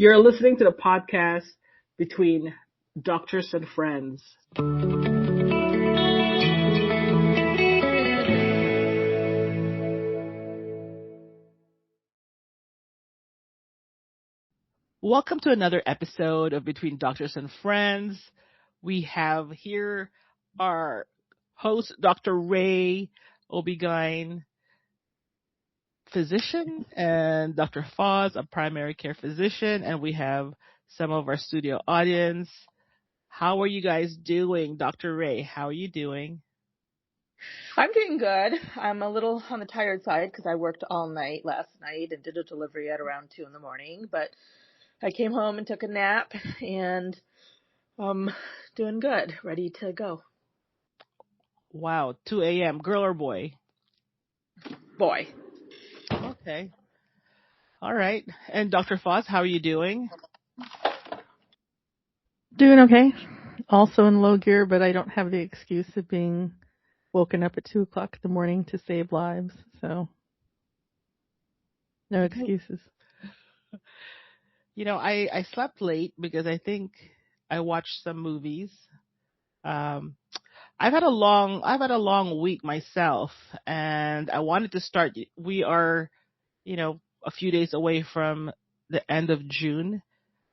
You're listening to the podcast between doctors and friends. Welcome to another episode of Between Doctors and Friends. We have here our host, Dr. Ray Obigine, physician, and Dr. Foz, a primary care physician, and we have some of our studio audience. How are you guys doing? Dr. Ray, how are you doing? I'm doing good. I'm a little on the tired side because I worked all night last night and did a delivery at around 2 in the morning, but I came home and took a nap and doing good, ready to go. Wow, 2 a.m. Girl or boy? Boy. Okay. All right. And Dr. Foz, how are you doing? Doing okay. Also in low gear, but I don't have the excuse of being woken up at 2 o'clock in the morning to save lives. So, no excuses. You know, I slept late because I think I watched some movies. I've had a long week myself, and I wanted to start. We are, a few days away from the end of June,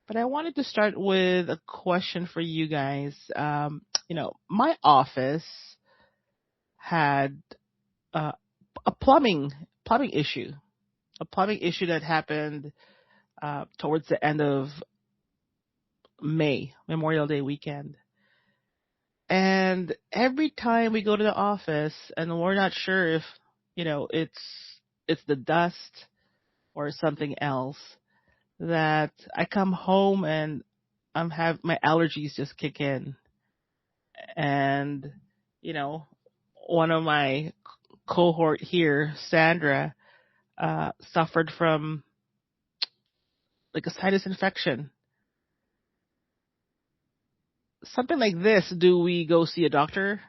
but I wanted to start with a question for you guys. My office had a plumbing issue, that happened towards the end of May, Memorial Day weekend. And every time we go to the office and we're not sure if, it's the dust or something else, that I come home and my allergies just kick in. And, one of my cohort here, Sandra, suffered from like a sinus infection. Something like this, do we go see a doctor?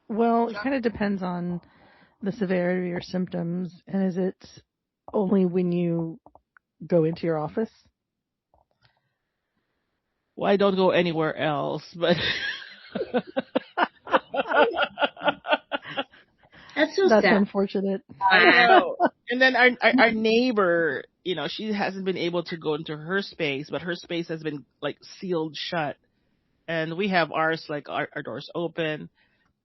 Well, it kind of depends on the severity of your symptoms. And is it only when you go into your office? Well, I don't go anywhere else, but That's unfortunate. I know. And then our neighbor, she hasn't been able to go into her space, but her space has been like sealed shut. And we have ours, like our doors open.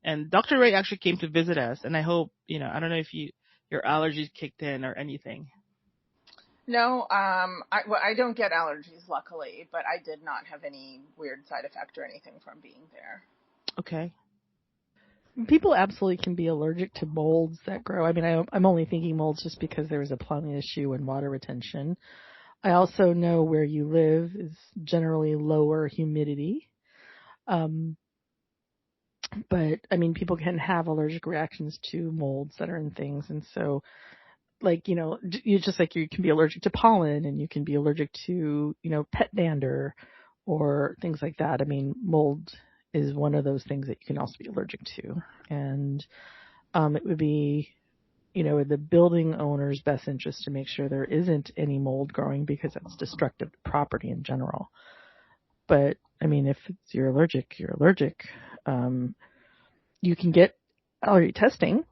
And Dr. Ray actually came to visit us. And I hope, I don't know if your allergies kicked in or anything. No, I don't get allergies, luckily, but I did not have any weird side effect or anything from being there. Okay. People absolutely can be allergic to molds that grow. I mean, I'm only thinking molds just because there was a plumbing issue and water retention. I also know where you live is generally lower humidity. But I mean, people can have allergic reactions to molds that are in things. And so, like, you just like you can be allergic to pollen and you can be allergic to, pet dander or things like that. I mean, mold is one of those things that you can also be allergic to. And it would be, the building owner's best interest to make sure there isn't any mold growing because that's destructive to property in general. But, I mean, if you're allergic, you're allergic. You can get allergy testing.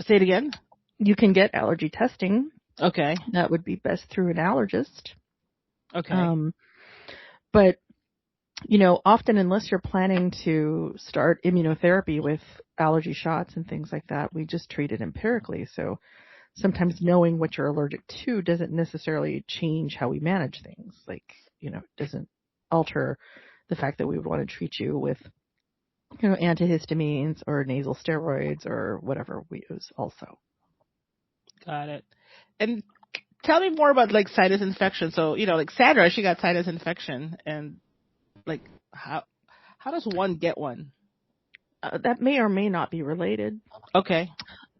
Say it again. You can get allergy testing. Okay. That would be best through an allergist. Okay. But, often unless you're planning to start immunotherapy with allergy shots and things like that, we just treat it empirically. So sometimes knowing what you're allergic to doesn't necessarily change how we manage things. Like, it doesn't alter the fact that we would want to treat you with, antihistamines or nasal steroids or whatever we use also. Got it. And tell me more about like sinus infection. So, like Sandra, she got sinus infection, and like how does one get one? That may or may not be related. Okay.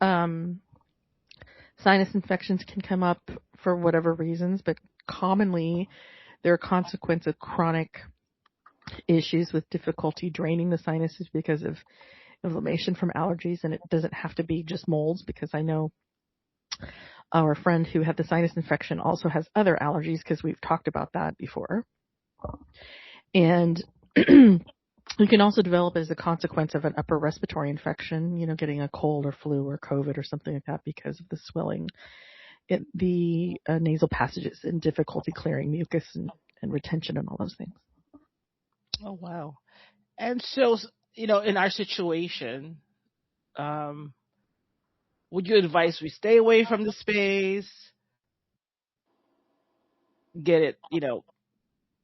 Sinus infections can come up for whatever reasons, but commonly they're a consequence of chronic issues with difficulty draining the sinuses because of inflammation from allergies, and it doesn't have to be just molds, because I know our friend who had the sinus infection also has other allergies, because we've talked about that before. And you can also develop as a consequence of an upper respiratory infection, getting a cold or flu or COVID or something like that, because of the swelling in the nasal passages and difficulty clearing mucus and retention and all those things. Oh, wow. And so, in our situation, would you advise we stay away from the space, get it,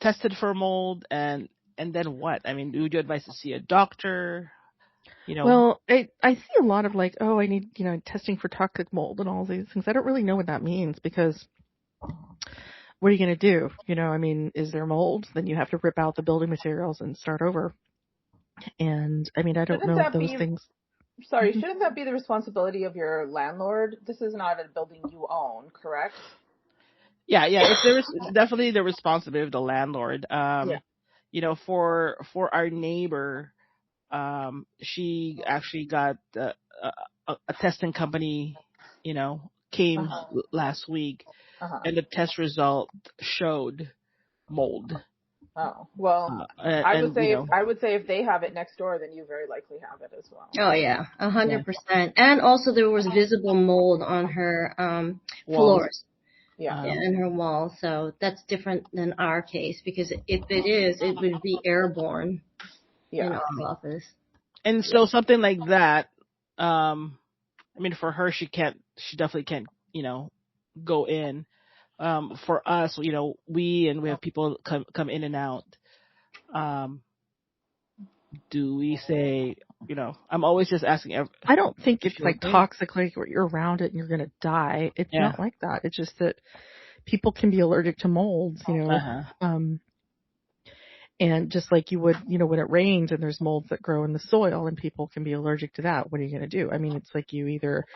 tested for mold, and then what? I mean, would you advise to see a doctor? Well, I see a lot of like, oh, I need, testing for toxic mold and all these things. I don't really know what that means, because what are you going to do? Is there mold? Then you have to rip out the building materials and start over. And I don't Shouldn't know that those be, things. sorry, shouldn't that be the responsibility of your landlord? This is not a building you own, correct? Yeah. It's definitely the responsibility of the landlord. For our neighbor, she actually got a testing company, came last week, and the test result showed mold. Oh, well, I would say if they have it next door, then you very likely have it as well. Oh yeah, 100%. And also there was visible mold on her floors. Yeah, in her walls. So that's different than our case, because if it is, it would be airborne in our office. And so something like that, for her, she definitely can't, go in. For us, we have people come in and out. Do we say, I'm always just asking. I don't think it's like toxic, like you're around it and you're going to die. It's not like that. It's just that people can be allergic to molds, and just like you would, when it rains and there's molds that grow in the soil and people can be allergic to that, what are you going to do? It's like you either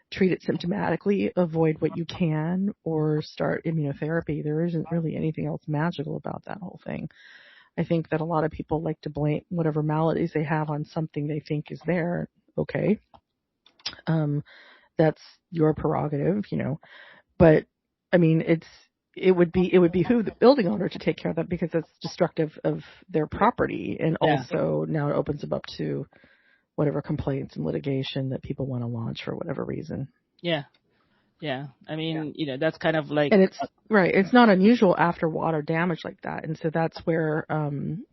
treat it symptomatically, avoid what you can, or start immunotherapy. There isn't really anything else magical about that whole thing. I think that a lot of people like to blame whatever maladies they have on something they think is there. Okay. That's your prerogative, but it would behoove the building owner to take care of that, because that's destructive of their property. And also now it opens them up to whatever complaints and litigation that people want to launch for whatever reason. Yeah. That's kind of like, and it's right. It's not unusual after water damage like that. And so that's where,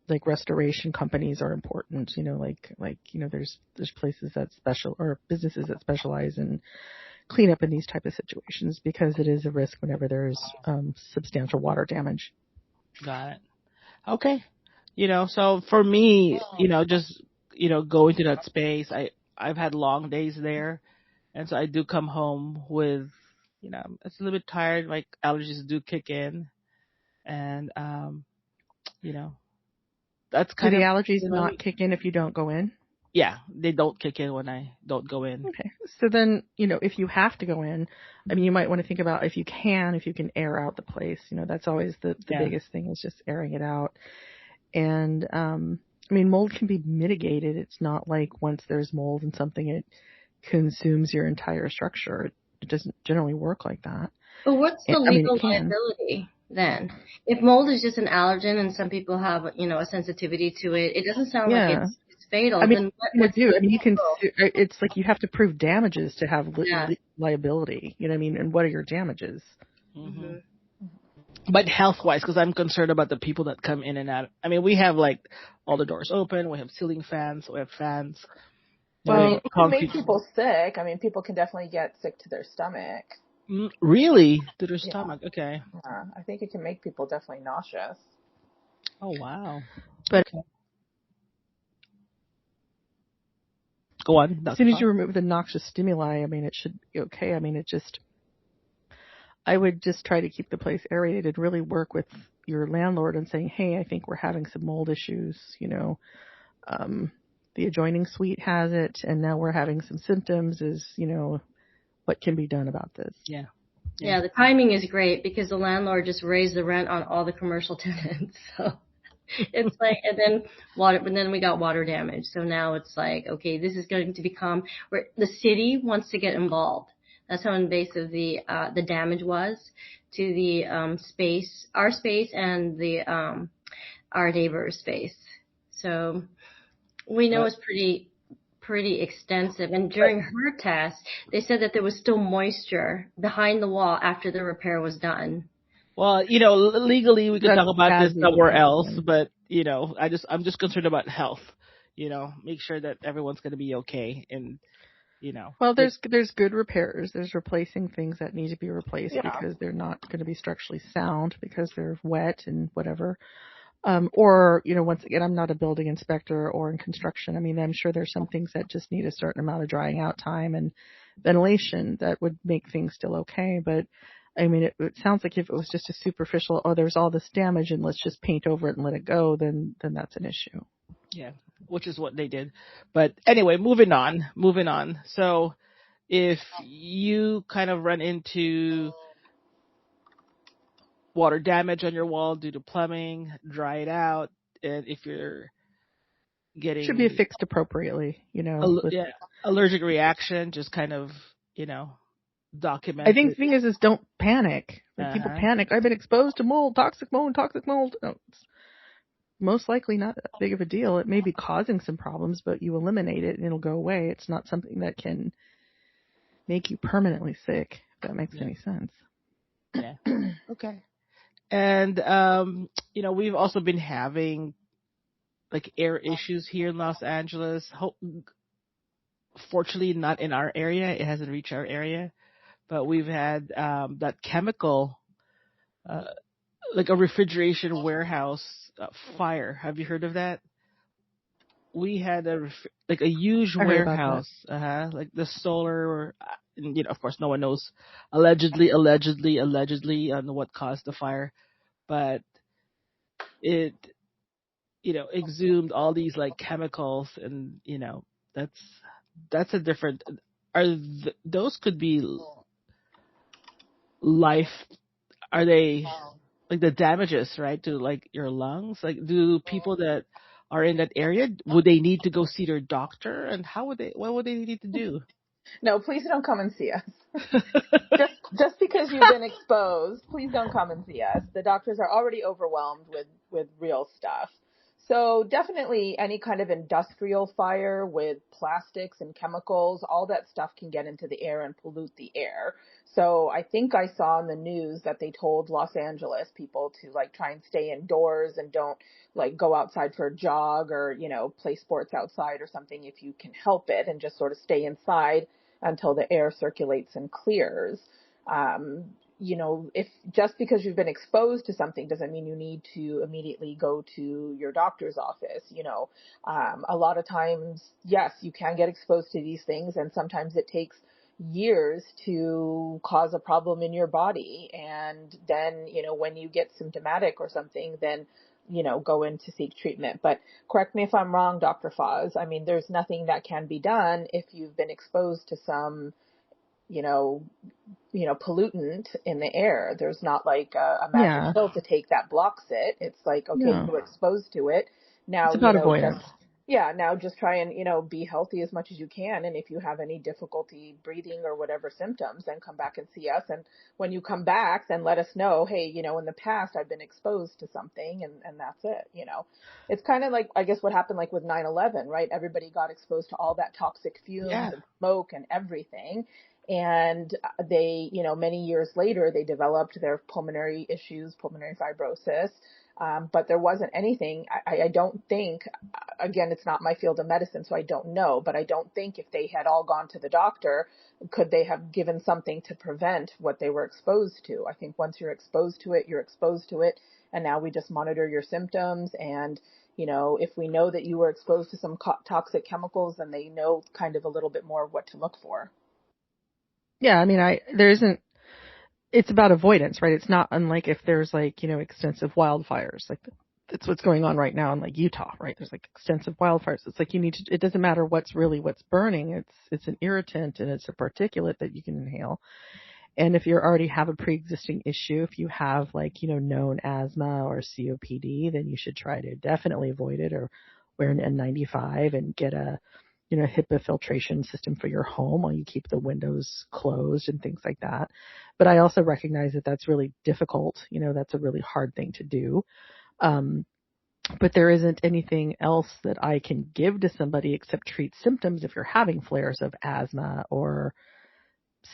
like restoration companies are important, there's places that or businesses that specialize in cleanup in these type of situations, because it is a risk whenever there's, substantial water damage. Got it. Okay. So for me, just, going to that space, I've had long days there. And so I do come home with, it's a little bit tired. Like allergies do kick in. And, that's kind of. Do the allergies not kick in if you don't go in? Yeah, they don't kick in when I don't go in. Okay. So then, if you have to go in, you might want to think about if you can air out the place. That's always the biggest thing, is just airing it out. And, mold can be mitigated. It's not like once there's mold in something, it consumes your entire structure. It doesn't generally work like that. But what's the legal liability then? If mold is just an allergen and some people have, a sensitivity to it, it doesn't sound like it's fatal. Then what do? You can. It's like you have to prove damages to have liability. And what are your damages? Mm-hmm. But health-wise, because I'm concerned about the people that come in and out. We have like all the doors open. We have ceiling fans. We have fans. Well, it can make people sick. People can definitely get sick to their stomach. Really? To their stomach? Okay. Yeah, I think it can make people definitely nauseous. Oh, wow. But go on. As soon as you remove the noxious stimuli, it should be okay. I would just try to keep the place aerated, really work with your landlord and saying, hey, I think we're having some mold issues, the adjoining suite has it, and now we're having some symptoms. What can be done about this? Yeah, the timing is great, because the landlord just raised the rent on all the commercial tenants. So It's like, and then water, but then we got water damage. So now it's like, okay, this is going to become where the city wants to get involved. That's how invasive the damage was to the space, our space, and the our neighbor's space. So we know it's pretty extensive. And during her test, they said that there was still moisture behind the wall after the repair was done. Well, legally we could talk about this somewhere else, but I'm just concerned about health. Make sure that everyone's going to be okay, and Well, there's good repairs. There's replacing things that need to be replaced because they're not going to be structurally sound because they're wet and whatever. Or, once again, I'm not a building inspector or in construction. I mean, I'm sure there's some things that just need a certain amount of drying out time and ventilation that would make things still okay. But I mean, it sounds like if it was just a superficial, there's all this damage and let's just paint over it and let it go, then that's an issue. Yeah, which is what they did. But anyway, moving on. So if you kind of run into water damage on your wall due to plumbing, dry it out. And if you're getting... should be fixed appropriately, allergic reaction, just kind of, document. I think the thing is don't panic. People panic. I've been exposed to mold, toxic mold. No, it's most likely not that big of a deal. It may be causing some problems, but you eliminate it and it'll go away. It's not something that can make you permanently sick, if that makes any sense. Yeah. Okay. And, we've also been having like air issues here in Los Angeles. Fortunately, not in our area. It hasn't reached our area, but we've had that chemical, like a refrigeration warehouse fire. Have you heard of that? We had a huge warehouse, like the solar, and, of course, no one knows allegedly on what caused the fire, but it, exhumed all these like chemicals, and that's a different. Those could be life? Are they like the damages, right, to like your lungs? Like, do people that are in that area, would they need to go see their doctor, and what would they need to do? No, please don't come and see us. just because you've been exposed, please don't come and see us. The doctors are already overwhelmed with real stuff. So definitely any kind of industrial fire with plastics and chemicals, all that stuff can get into the air and pollute the air. So I think I saw in the news that they told Los Angeles people to like try and stay indoors and don't like go outside for a jog or, play sports outside or something if you can help it, and just sort of stay inside until the air circulates and clears. If just because you've been exposed to something doesn't mean you need to immediately go to your doctor's office. A lot of times, yes, you can get exposed to these things, and sometimes it takes years to cause a problem in your body. And then, when you get symptomatic or something, then, go in to seek treatment. But correct me if I'm wrong, Dr. Foz. I mean, there's nothing that can be done if you've been exposed to some, pollutant in the air. There's not like a magic pill to take that blocks it. It's like, okay, you were exposed to it. Now, it's about avoidance. Now just try and, be healthy as much as you can. And if you have any difficulty breathing or whatever symptoms, then come back and see us. And when you come back, then let us know, hey, in the past I've been exposed to something, and that's it. It's kind of like, I guess, what happened like with 9/11, right? Everybody got exposed to all that toxic fumes and smoke and everything. And they, many years later, they developed their pulmonary issues, pulmonary fibrosis. But there wasn't anything, I don't think, again, it's not my field of medicine, so I don't know, but I don't think if they had all gone to the doctor, could they have given something to prevent what they were exposed to? I think once you're exposed to it, you're exposed to it. And now we just monitor your symptoms. And, if we know that you were exposed to some toxic chemicals, then they know kind of a little bit more what to look for. Yeah, I mean, it's about avoidance, right? It's not unlike if there's like, extensive wildfires, like that's what's going on right now in like Utah, right? There's like extensive wildfires. It's like it doesn't matter what's burning. It's an irritant and it's a particulate that you can inhale. And if you already have a pre-existing issue, if you have like, known asthma or COPD, then you should try to definitely avoid it or wear an N95 and get a, HEPA filtration system for your home while you keep the windows closed and things like that. But I also recognize that that's really difficult. That's a really hard thing to do. But there isn't anything else that I can give to somebody except treat symptoms if you're having flares of asthma or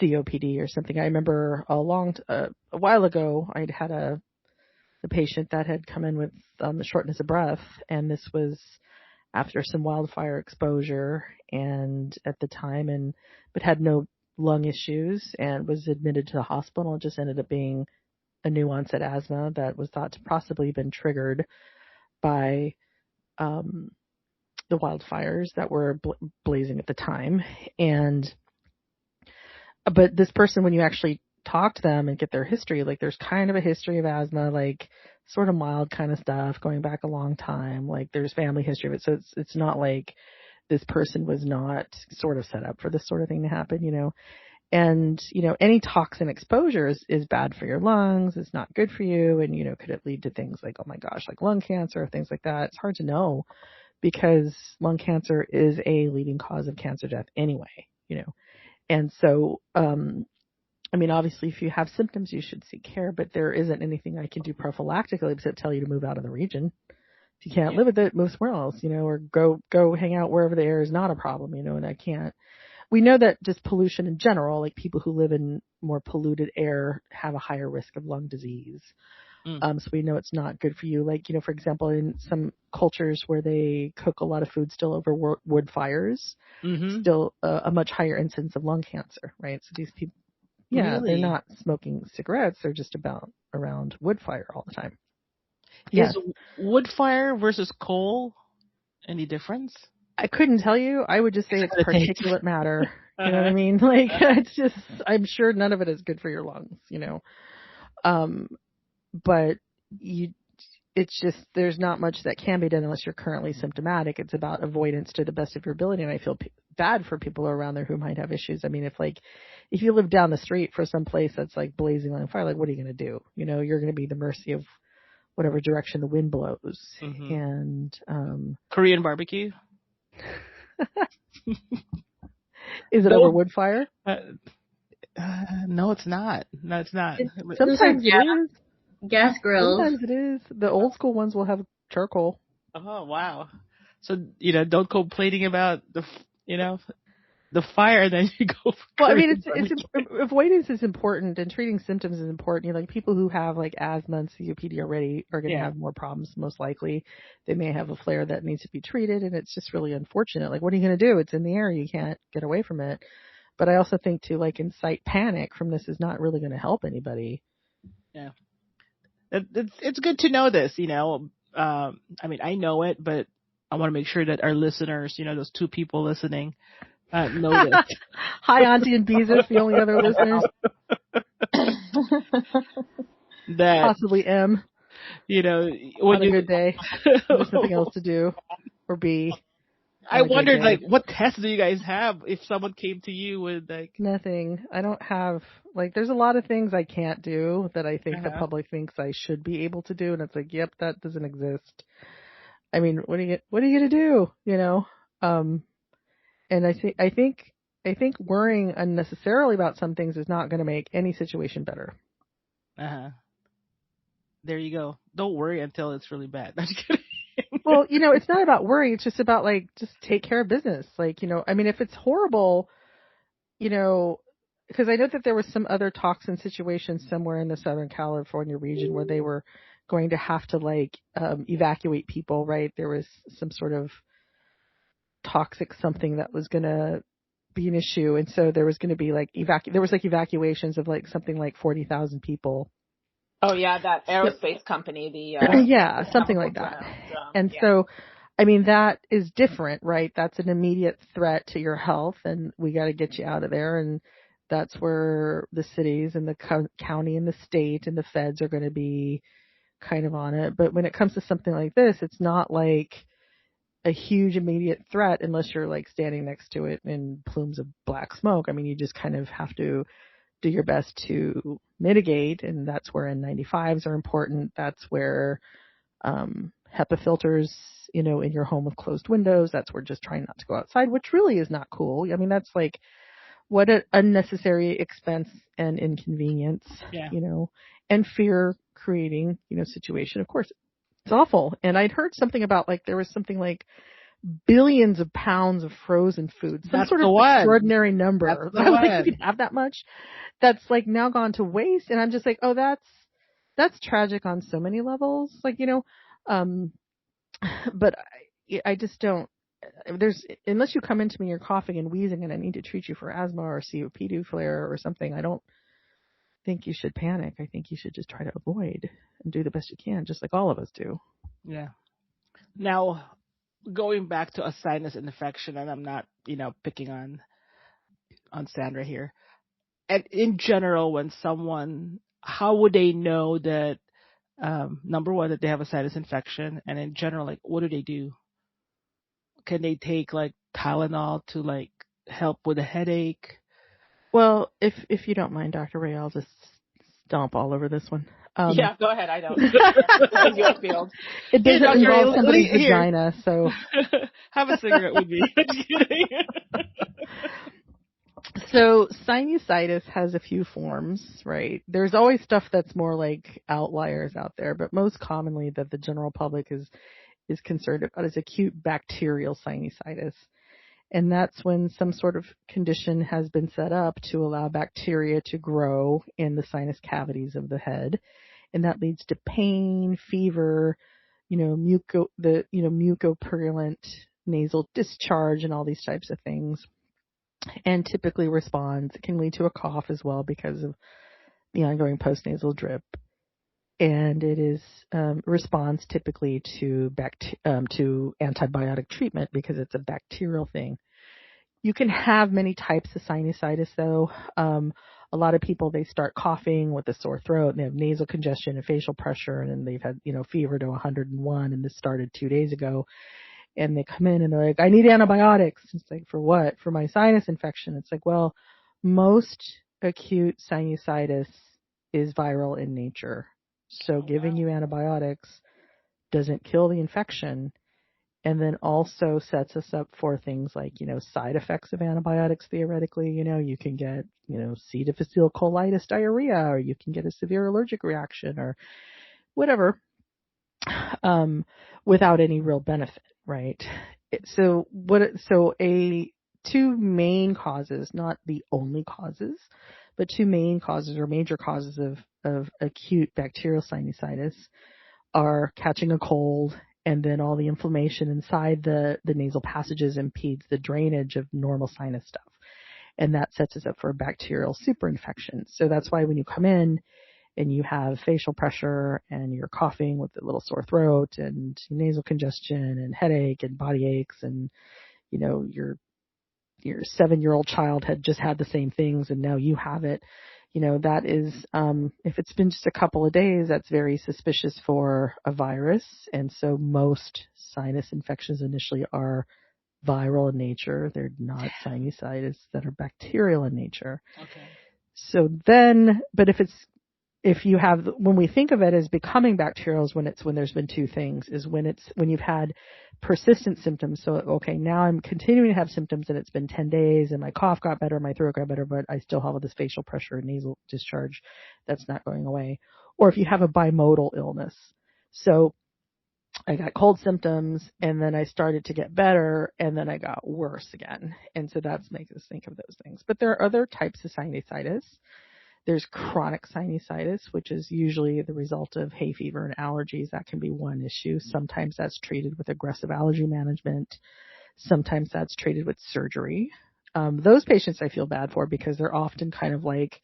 COPD or something. I remember a while ago, I'd had a patient that had come in with shortness of breath, and this was after some wildfire exposure, and at the time, but had no lung issues and was admitted to the hospital. It just ended up being a new onset asthma that was thought to possibly have been triggered by the wildfires that were blazing at the time. But this person, when you actually talk to them and get their history, like there's kind of a history of asthma, like sort of mild kind of stuff going back a long time. Like there's family history of it. So it's not like this person was not sort of set up for this sort of thing to happen, And, any toxin exposure is bad for your lungs. It's not good for you. And, could it lead to things like, oh my gosh, like lung cancer, things like that? It's hard to know because lung cancer is a leading cause of cancer death anyway, And so, obviously if you have symptoms, you should seek care, but there isn't anything I can do prophylactically except tell you to move out of the region. If you can't live with it, move somewhere else, or go hang out wherever the air is not a problem, and we know that just pollution in general, like people who live in more polluted air have a higher risk of lung disease. So we know it's not good for you. Like, for example, in some cultures where they cook a lot of food still over wood fires, still a much higher incidence of lung cancer, right? So these people, really? They're not smoking cigarettes. They're just around wood fire all the time. Is wood fire versus coal any difference? I couldn't tell you. I would just say it's particulate matter. You know what I mean? Like, it's just, I'm sure none of it is good for your lungs, But it's just, there's not much that can be done unless you're currently symptomatic. It's about avoidance to the best of your ability. And I feel bad for people around there who might have issues. I mean, if you live down the street for some place that's like blazing on fire, like what are you going to do? You're going to be the mercy of whatever direction the wind blows. And, Korean barbecue. Is it over wood fire? No, it's not. No, it's not. Sometimes it is. Gas grills. Sometimes it is. The old school ones will have charcoal. Oh, wow. So, don't go complaining about the fire, then you go for well, I mean, avoidance is important and treating symptoms is important. Like people who have like asthma and COPD already are going to have more problems, most likely. They may have a flare that needs to be treated, and it's just really unfortunate. Like, what are you going to do? It's in the air. You can't get away from it. But I also think to like incite panic from this is not really going to help anybody. Yeah. It's good to know this, I mean, I know it, but I want to make sure that our listeners, those two people listening, know this. Hi, Auntie and Beezus, the only other listeners. That possibly M. When on a good day, there's nothing else to do, or B. I wondered, like, what tests do you guys have if someone came to you with, like... Nothing. I don't have, like, there's a lot of things I can't do that I think the public thinks I should be able to do, and it's like, yep, that doesn't exist. I mean, what are you going to do, And I think worrying unnecessarily about some things is not going to make any situation better. There you go. Don't worry until it's really bad. I'm just kidding. Well, it's not about worry. It's just about like, just take care of business. Like, I mean, if it's horrible, because I know that there was some other toxin situation somewhere in the Southern California region where they were going to have to like evacuate people, right? There was some sort of toxic something that was going to be an issue. And so there was going to be like evacuations of like something like 40,000 people. Oh yeah, that aerospace company, yeah, something like that. So, I mean, that is different, right? That's an immediate threat to your health, and we got to get you out of there. And that's where the cities and the county and the state and the feds are going to be kind of on it. But when it comes to something like this, it's not like a huge immediate threat unless you're like standing next to it in plumes of black smoke. I mean, you just kind of have to do your best to mitigate, and that's where N95s are important. That's where HEPA filters, in your home with closed windows. That's where just trying not to go outside, which really is not cool. I mean, that's like what an unnecessary expense and inconvenience, Yeah. And fear creating, situation. Of course, it's awful. And I'd heard something about like there was something like billions of pounds of frozen food, some That's sort the of one. extraordinary That's number. the I was like, you one. can have that much? That's like now gone to waste. And I'm just like, oh, that's tragic on so many levels. Like, um, but I just don't. Unless you come into me, you're coughing and wheezing, and I need to treat you for asthma or COPD flare or something. I don't think you should panic. I think you should just try to avoid and do the best you can, just like all of us do. Yeah. Now, going back to a sinus infection, and I'm not, picking on Sandra here. And in general, when someone, how would they know that, number one, that they have a sinus infection, and in general, like, what do they do? Can they take like Tylenol to like help with a headache? Well, if you don't mind, Dr. Ray, I'll just stomp all over this one. Yeah, go ahead. I don't. This is your field. It Here, doesn't Dr. Ray, involve somebody's here. vagina, so. Have a cigarette with me. Just kidding. So sinusitis has a few forms, right? There's always stuff that's more like outliers out there, but most commonly that the general public is concerned about is acute bacterial sinusitis. And that's when some sort of condition has been set up to allow bacteria to grow in the sinus cavities of the head. And that leads to pain, fever, mucopurulent nasal discharge and all these types of things. And typically responds. It can lead to a cough as well because of the ongoing postnasal drip. And it is responds typically to antibiotic treatment because it's a bacterial thing. You can have many types of sinusitis though. A lot of people, they start coughing with a sore throat and they have nasal congestion and facial pressure and then they've had, fever to 101 and this started 2 days ago. And they come in and they're like, I need antibiotics. It's like, for what? For my sinus infection. It's like, well, most acute sinusitis is viral in nature. So giving you antibiotics doesn't kill the infection and then also sets us up for things like, side effects of antibiotics theoretically. You can get, C. difficile colitis diarrhea, or you can get a severe allergic reaction or whatever, without any real benefit, right? So two main causes, not the only causes, but two main causes or major causes of acute bacterial sinusitis are catching a cold and then all the inflammation inside the nasal passages impedes the drainage of normal sinus stuff. And that sets us up for a bacterial superinfection. So that's why when you come in and you have facial pressure and you're coughing with a little sore throat and nasal congestion and headache and body aches and, your 7-year-old child had just had the same things and now you have it, that is, if it's been just a couple of days, that's very suspicious for a virus. And so most sinus infections initially are viral in nature. They're not sinusitis that are bacterial in nature. Okay. So then, but when we think of it as becoming bacterial is when there's been two things, is when you've had persistent symptoms. So, okay, now I'm continuing to have symptoms and it's been 10 days and my cough got better, my throat got better, but I still have all this facial pressure and nasal discharge that's not going away. Or if you have a bimodal illness. So I got cold symptoms and then I started to get better and then I got worse again. And so that makes us think of those things. But there are other types of sinusitis. There's chronic sinusitis, which is usually the result of hay fever and allergies. That can be one issue. Sometimes that's treated with aggressive allergy management. Sometimes that's treated with surgery. Those patients I feel bad for because they're often kind of like,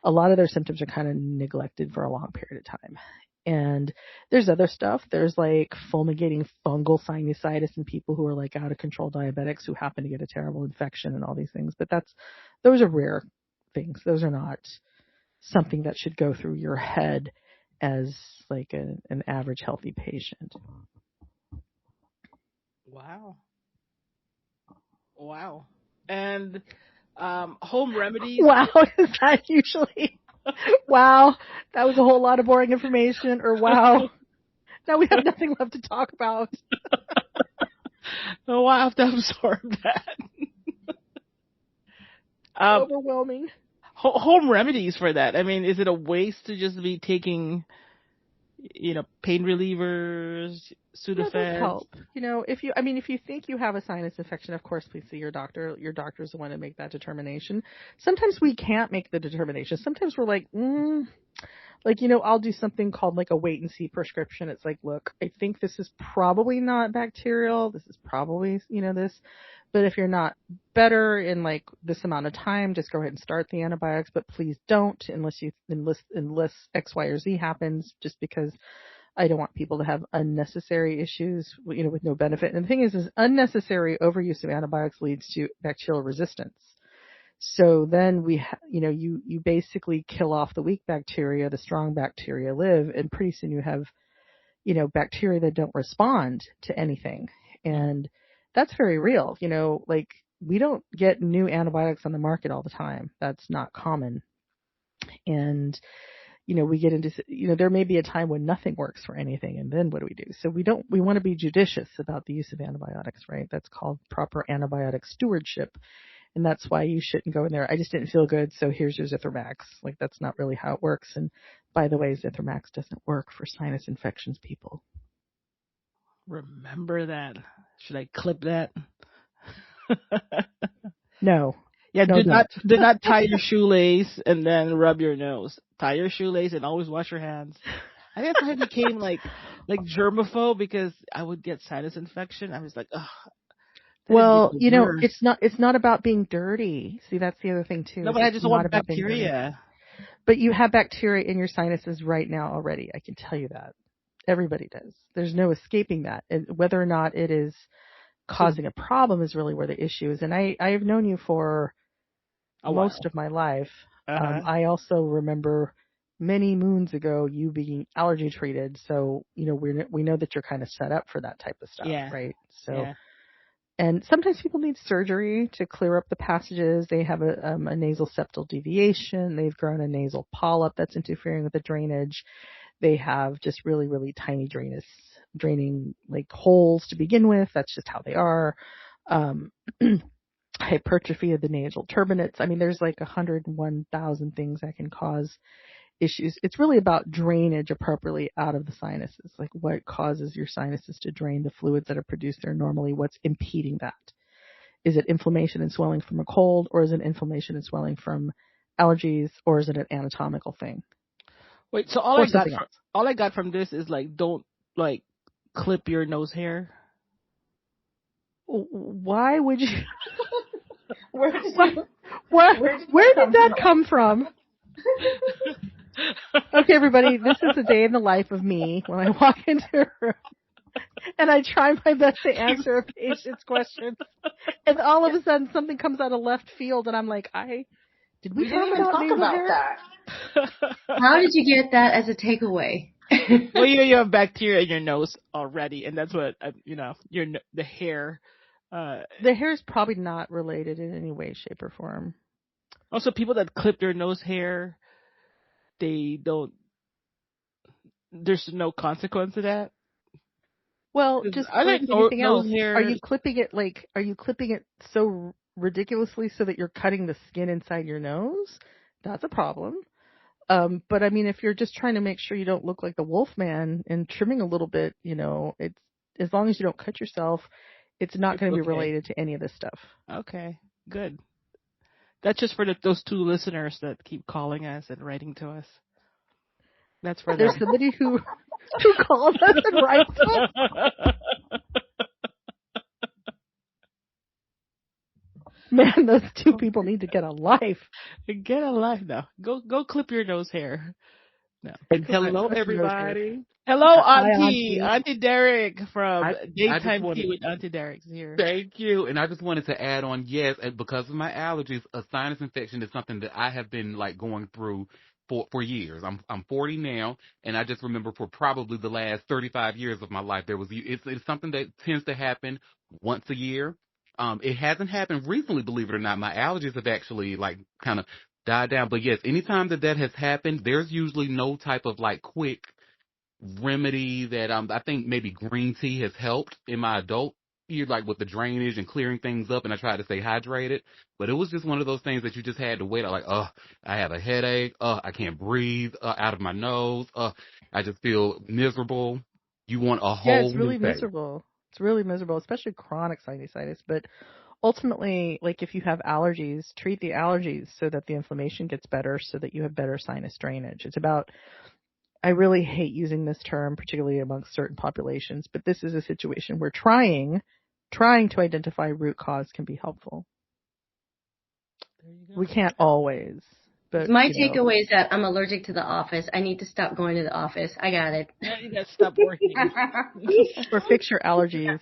a lot of their symptoms are kind of neglected for a long period of time. And there's other stuff. There's like fulminating fungal sinusitis in people who are like out of control diabetics who happen to get a terrible infection and all these things. But those are rare things. Those are not something that should go through your head as like an average healthy patient. Wow. And Home remedies. Wow, is that usually? Wow, that was a whole lot of boring information. Or wow, now we have nothing left to talk about. Oh, I have to absorb that. Overwhelming. Home remedies for that. I mean, is it a waste to just be taking, pain relievers, No, it does Sudafed? help. If you think you have a sinus infection, of course, please see your doctor. Your doctor is the one to make that determination. Sometimes we can't make the determination. Sometimes we're like, I'll do something called like a wait and see prescription. It's like, look, I think this is probably not bacterial. This is probably, this. But if you're not better in like this amount of time, just go ahead and start the antibiotics. But please don't unless X, Y, or Z happens, just because I don't want people to have unnecessary issues, with no benefit. And the thing is unnecessary overuse of antibiotics leads to bacterial resistance. So then you basically kill off the weak bacteria, the strong bacteria live, and pretty soon you have, bacteria that don't respond to anything. And that's very real. We don't get new antibiotics on the market all the time. That's not common. And, we get into, there may be a time when nothing works for anything. And then what do we do? So we want to be judicious about the use of antibiotics, right? That's called proper antibiotic stewardship. And that's why you shouldn't go in there. I just didn't feel good, so here's your Zithromax. Like, that's not really how it works. And by the way, Zithromax doesn't work for sinus infections, people. Remember that. Should I clip that? No. Yeah, No, do not tie your shoelace and then rub your nose. Tie your shoelace and always wash your hands. I guess I became like germaphobe because I would get sinus infection. I was like, ugh. Well, it's not about being dirty. See, that's the other thing too. No, but I just want bacteria. But you have bacteria in your sinuses right now already. I can tell you that. Everybody does. There's no escaping that. And whether or not it is causing a problem is really where the issue is. And I have known you for most of my life. Uh-huh. I also remember many moons ago you being allergy treated. So, we know that you're kind of set up for that type of stuff, right? So. Yeah. And sometimes people need surgery to clear up the passages. They have a nasal septal deviation. They've grown a nasal polyp that's interfering with the drainage. They have just really, really tiny draining like holes to begin with. That's just how they are. Hypertrophy of the nasal turbinates. I mean, there's like 101,000 things that can cause issues. It's really about drainage appropriately out of the sinuses. Like, what causes your sinuses to drain the fluids that are produced there normally? What's impeding that? Is it inflammation and swelling from a cold, or is it inflammation and swelling from allergies, or is it an anatomical thing? Wait, so all I got from this is like, don't like clip your nose hair. Why would you? Where did that come from? Okay, everybody, this is a day in the life of me when I walk into a room and I try my best to answer a patient's question, and all of a sudden something comes out of left field, and I'm like, did we talk about that? How did you get that as a takeaway? Well, you have bacteria in your nose already, and that's what the hair. The hair is probably not related in any way, shape, or form. Also, people that clip their nose hair, there's no consequence to that. Well, just like anything else, are you clipping it so ridiculously so that you're cutting the skin inside your nose? That's a problem. But I mean, if you're just trying to make sure you don't look like the Wolfman and trimming a little bit, it's, as long as you don't cut yourself, it's not going to be related to any of this stuff. Okay, good. That's just for those two listeners that keep calling us and writing to us. That's for There's somebody who calls us and writes us. Man, those two people need to get a life. Get a life now. Go clip your nose hair. No. And hello, everybody. Hello, Auntie. Auntie Derek from Daytime Tea with Auntie Derek here. Thank you. And I just wanted to add on, yes, because of my allergies, a sinus infection is something that I have been like going through for years. I'm 40 now, and I just remember for probably the last 35 years of my life, it's something that tends to happen once a year. It hasn't happened recently, believe it or not. My allergies have actually like kind of died down. But yes, anytime that has happened, there's usually no type of like quick remedy that I think maybe green tea has helped in my adult years, like with the drainage and clearing things up, and I tried to stay hydrated. But it was just one of those things that you just had to wait. Like, I have a headache. I can't breathe out of my nose. I just feel miserable. You want a Yeah, whole it's new really face. miserable. It's really miserable, especially chronic sinusitis. But ultimately, like if you have allergies, treat the allergies so that the inflammation gets better so that you have better sinus drainage. It's about, I really hate using this term, particularly amongst certain populations, but this is a situation where trying to identify root cause can be helpful. There you We go. can't always, but My takeaway is that I'm allergic to the office. I need to stop going to the office. I got it. Yeah, you gotta stop working. or fix your allergies.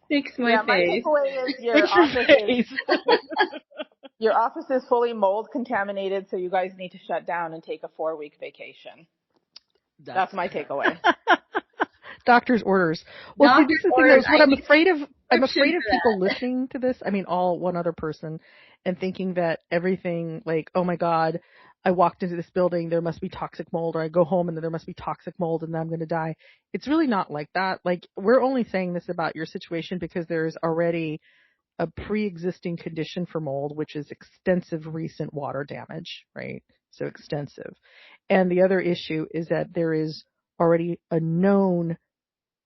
Fix my Yeah, my face. takeaway is Fix your face. your office is fully mold contaminated, so you guys need to shut down and take a 4-week vacation. That's my takeaway. Doctor's orders. Well, see, Doctor's this is the thing. orders. Though, what I I'm need afraid of. I'm prescription afraid of for people that. listening to this. I mean, all one other person, and thinking that everything, like, oh my God, I walked into this building, there must be toxic mold, or I go home and there must be toxic mold, and then I'm going to die. It's really not like that. Like, we're only saying this about your situation because there's already a pre-existing condition for mold, which is extensive recent water damage, right? So extensive. And the other issue is that there is already a known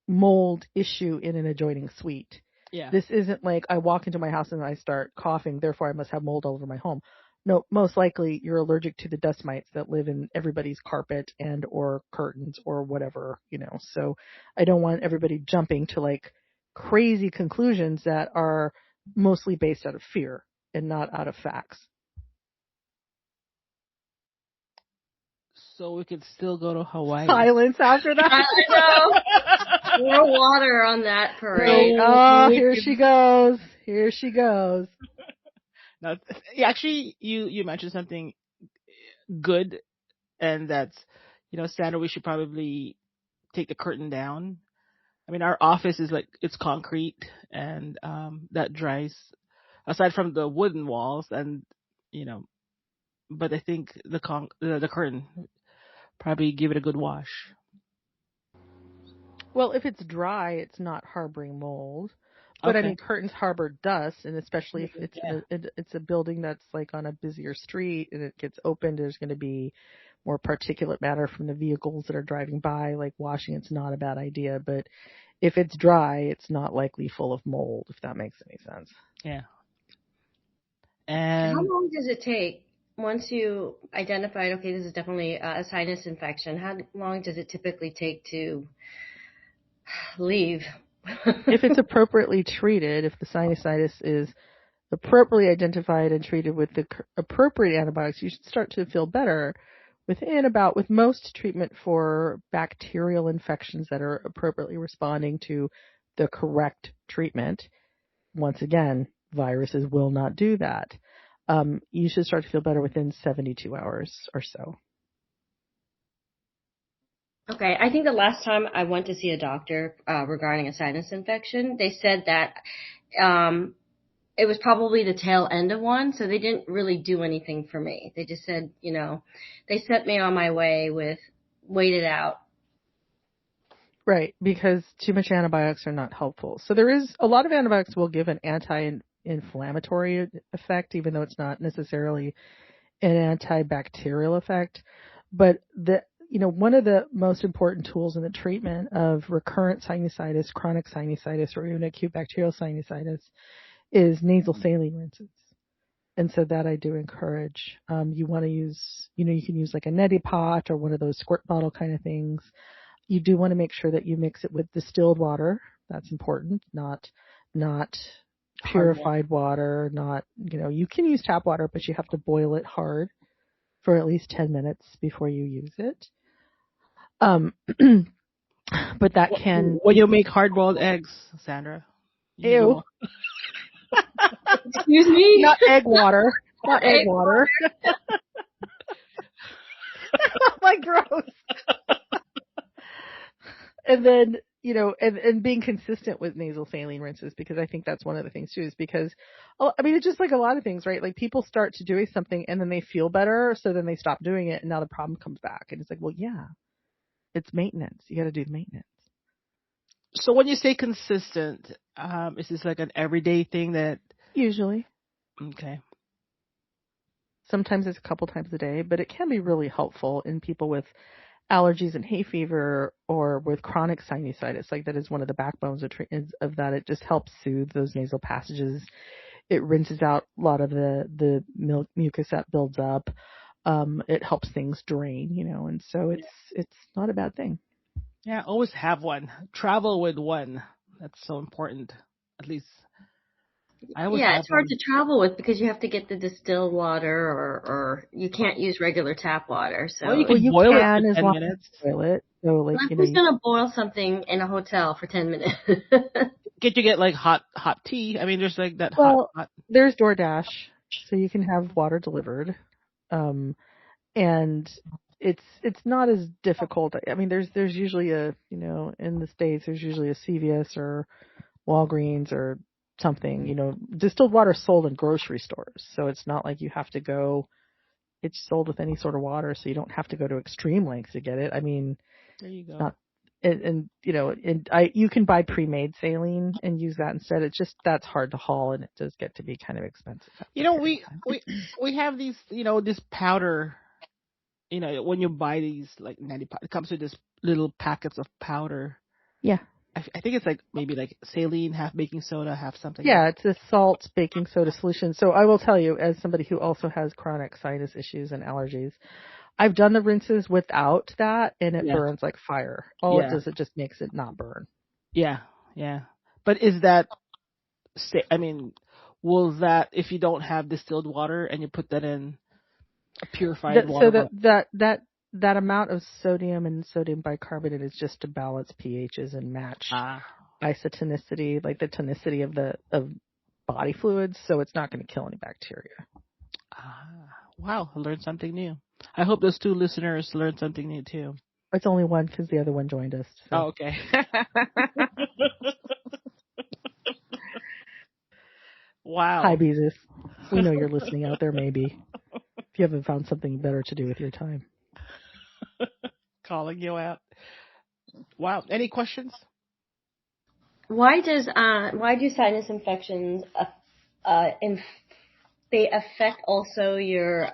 mold issue in an adjoining suite. Yeah. This isn't like I walk into my house and I start coughing, therefore I must have mold all over my home. No, most likely you're allergic to the dust mites that live in everybody's carpet and or curtains or whatever, So I don't want everybody jumping to like crazy conclusions that are mostly based out of fear and not out of facts. So we could still go to Hawaii. Silence after that. I know. Pour water on that parade. Oh, here she goes. Here she goes. Now, actually, you mentioned something good, and that's, Sandra, we should probably take the curtain down. I mean, our office is like, it's concrete, and that dries, aside from the wooden walls, and but I think the curtain probably give it a good wash. Well, if it's dry, it's not harboring mold. But Okay. I mean, curtains harbor dust, and especially if it's Yeah. it's a building that's like on a busier street and it gets opened, there's going to be more particulate matter from the vehicles that are driving by. Like washing, it's not a bad idea. But if it's dry, it's not likely full of mold. If that makes any sense. Yeah. How And long does it take once you identified, okay, this is definitely a sinus infection? How long does it typically take to leave? If it's appropriately treated, if the sinusitis is appropriately identified and treated with the appropriate antibiotics, you should start to feel better with most treatment for bacterial infections that are appropriately responding to the correct treatment. Once again, viruses will not do that. You should start to feel better within 72 hours or so. Okay, I think the last time I went to see a doctor regarding a sinus infection, they said that it was probably the tail end of one, so they didn't really do anything for me. They just said, they sent me on my way with wait it out. Right, because too much antibiotics are not helpful. So there is a lot of antibiotics will give an anti-inflammatory effect, even though it's not necessarily an antibacterial effect. But one of the most important tools in the treatment of recurrent sinusitis, chronic sinusitis, or even acute bacterial sinusitis is nasal saline rinses. And so that I do encourage. You want to use, you can use like a neti pot or one of those squirt bottle kind of things. You do want to make sure that you mix it with distilled water. That's important, not purified water, not, you can use tap water, but you have to boil it hard for at least 10 minutes before you use it. But that can... When you make hard-boiled eggs, Sandra. Ew. Excuse me? Not egg water. Not egg water. Oh my, gross. And then and being consistent with nasal saline rinses, because I think that's one of the things too, is because, I mean, it's just like a lot of things, right? Like people start to doing something and then they feel better. So then they stop doing it and now the problem comes back. And it's like, well, yeah, it's maintenance. You got to do the maintenance. So when you say consistent, is this like an everyday thing that? Usually. Okay. Sometimes it's a couple times a day, but it can be really helpful in people with allergies and hay fever or with chronic sinusitis. Like that is one of the backbones of that. It just helps soothe those nasal passages. It rinses out a lot of the mucus that builds up. It helps things drain, and so it's not a bad thing. Yeah, always have one. Travel with one. That's so important. At least I always have It's hard one. to travel with because you have to get the distilled water, or you can't use regular tap water. So Well, you Well, can you boil it can for as 10 long as minutes. you boil it. So like, who's gonna boil something in a hotel for 10 minutes? Get like hot tea. I mean, there's like that well, hot. there's DoorDash, so you can have water delivered. And it's not as difficult. I mean, there's usually in the States, there's usually a CVS or Walgreens or something, distilled water is sold in grocery stores. So it's not like you have to go, it's sold with any sort of water. So you don't have to go to extreme lengths to get it. I mean, There you go. not, you can buy pre-made saline and use that instead. It's just, that's hard to haul and it does get to be kind of expensive. We have these, this powder, when you buy these like it comes with this little packets of powder. Yeah. I think it's like maybe like saline, half baking soda, half something. Yeah, it's a salt baking soda solution. So I will tell you, as somebody who also has chronic sinus issues and allergies, I've done the rinses without that, and it burns like fire. All it does, it just makes it not burn. Yeah, yeah. But is that, I mean, will that, if you don't have distilled water and you put that in a purified water? So that amount of sodium and sodium bicarbonate is just to balance pHs and match isotonicity, like the tonicity of body fluids. So it's not going to kill any bacteria. Wow, I learned something new. I hope those two listeners learned something new too. It's only one because the other one joined us. So. Oh, okay. Wow. Hi, Beezus. We know you're listening out there, maybe. If you haven't found something better to do with your time. Calling you out. Wow. Any questions? Why do sinus infections they affect also your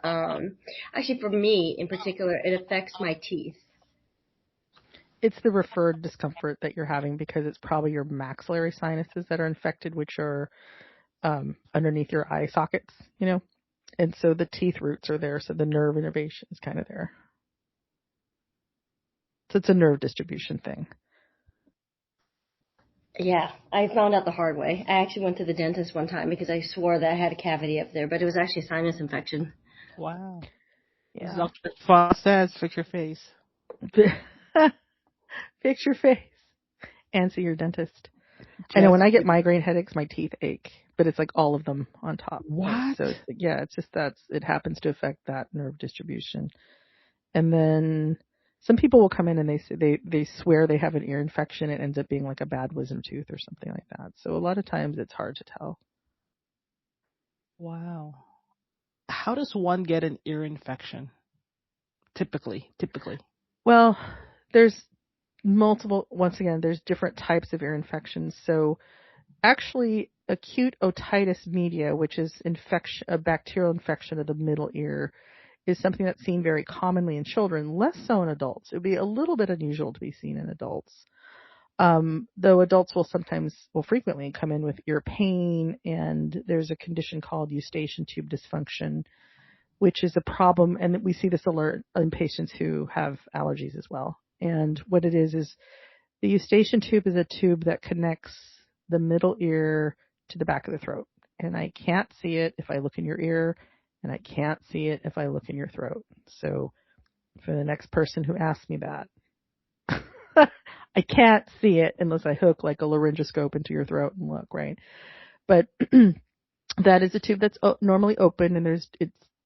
actually for me in particular, it affects my teeth. It's the referred discomfort that you're having because it's probably your maxillary sinuses that are infected, which are underneath your eye sockets, and so the teeth roots are there, so the nerve innervation is kind of there. So it's a nerve distribution thing. Yeah, I found out the hard way. I actually went to the dentist one time because I swore that I had a cavity up there, but it was actually a sinus infection. Wow. Yeah. Dr. Foss says, fix your face. Fix your face. And see your dentist. I know when I get migraine headaches, my teeth ache, but it's like all of them on top. What? So it's just it happens to affect that nerve distribution. And then some people will come in and they swear they have an ear infection. It ends up being like a bad wisdom tooth or something like that. So a lot of times it's hard to tell. Wow. How does one get an ear infection? Typically. Well, there's there's different types of ear infections. So actually acute otitis media, which is a bacterial infection of the middle ear, is something that's seen very commonly in children, less so in adults. It would be a little bit unusual to be seen in adults. Though adults will frequently come in with ear pain, and there's a condition called eustachian tube dysfunction, which is a problem, and we see this alert in patients who have allergies as well. And what it is the eustachian tube is a tube that connects the middle ear to the back of the throat. And I can't see it if I look in your ear, and I can't see it if I look in your throat. So for the next person who asks me that, I can't see it unless I hook like a laryngoscope into your throat and look, right? But that is a tube that's normally open, and it's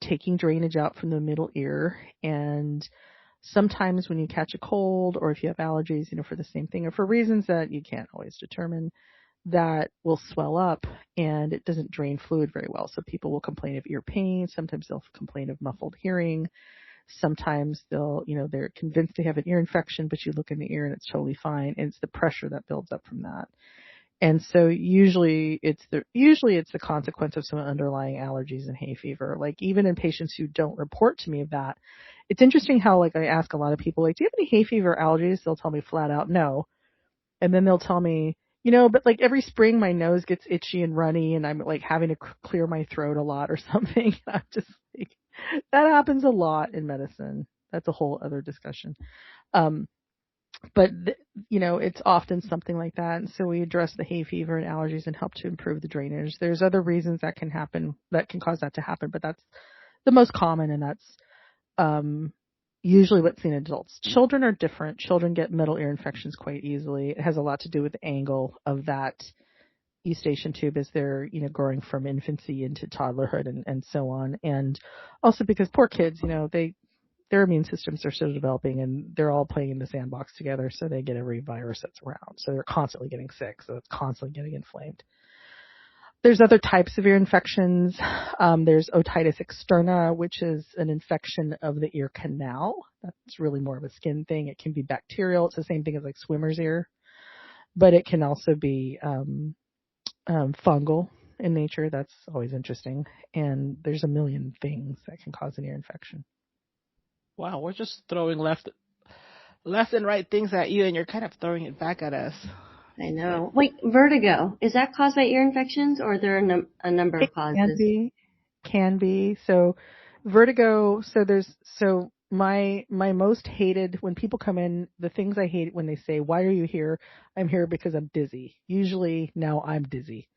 taking drainage out from the middle ear. And Sometimes when you catch a cold or if you have allergies, for the same thing or for reasons that you can't always determine, that will swell up and it doesn't drain fluid very well. So people will complain of ear pain. Sometimes they'll complain of muffled hearing. Sometimes they're convinced they have an ear infection, but you look in the ear and it's totally fine. And it's the pressure that builds up from that. And so usually it's the consequence of some underlying allergies and hay fever. Like even in patients who don't report to me of that, it's interesting how like I ask a lot of people, like, do you have any hay fever allergies? They'll tell me flat out no. And then they'll tell me, but like every spring my nose gets itchy and runny and I'm like having to clear my throat a lot or something. I'm just like, that happens a lot in medicine. That's a whole other discussion. But it's often something like that. And so we address the hay fever and allergies and help to improve the drainage. There's other reasons that can happen, that can cause that to happen, but that's the most common. And that's, usually what's seen in adults. Children are different. Children get middle ear infections quite easily. It has a lot to do with the angle of that eustachian tube as they're, growing from infancy into toddlerhood and so on. And also because poor kids, their immune systems are still developing and they're all playing in the sandbox together. So they get every virus that's around. So they're constantly getting sick. So it's constantly getting inflamed. There's other types of ear infections. There's otitis externa, which is an infection of the ear canal. That's really more of a skin thing. It can be bacterial. It's the same thing as like swimmer's ear, but it can also be fungal in nature. That's always interesting. And there's a million things that can cause an ear infection. Wow, we're just throwing left and right things at you, and you're kind of throwing it back at us. I know. Wait, vertigo. Is that caused by ear infections or are there a number of causes? Can be. So vertigo, so my most hated, when people come in, the things I hate when they say, why are you here? I'm here because I'm dizzy. Usually now I'm dizzy.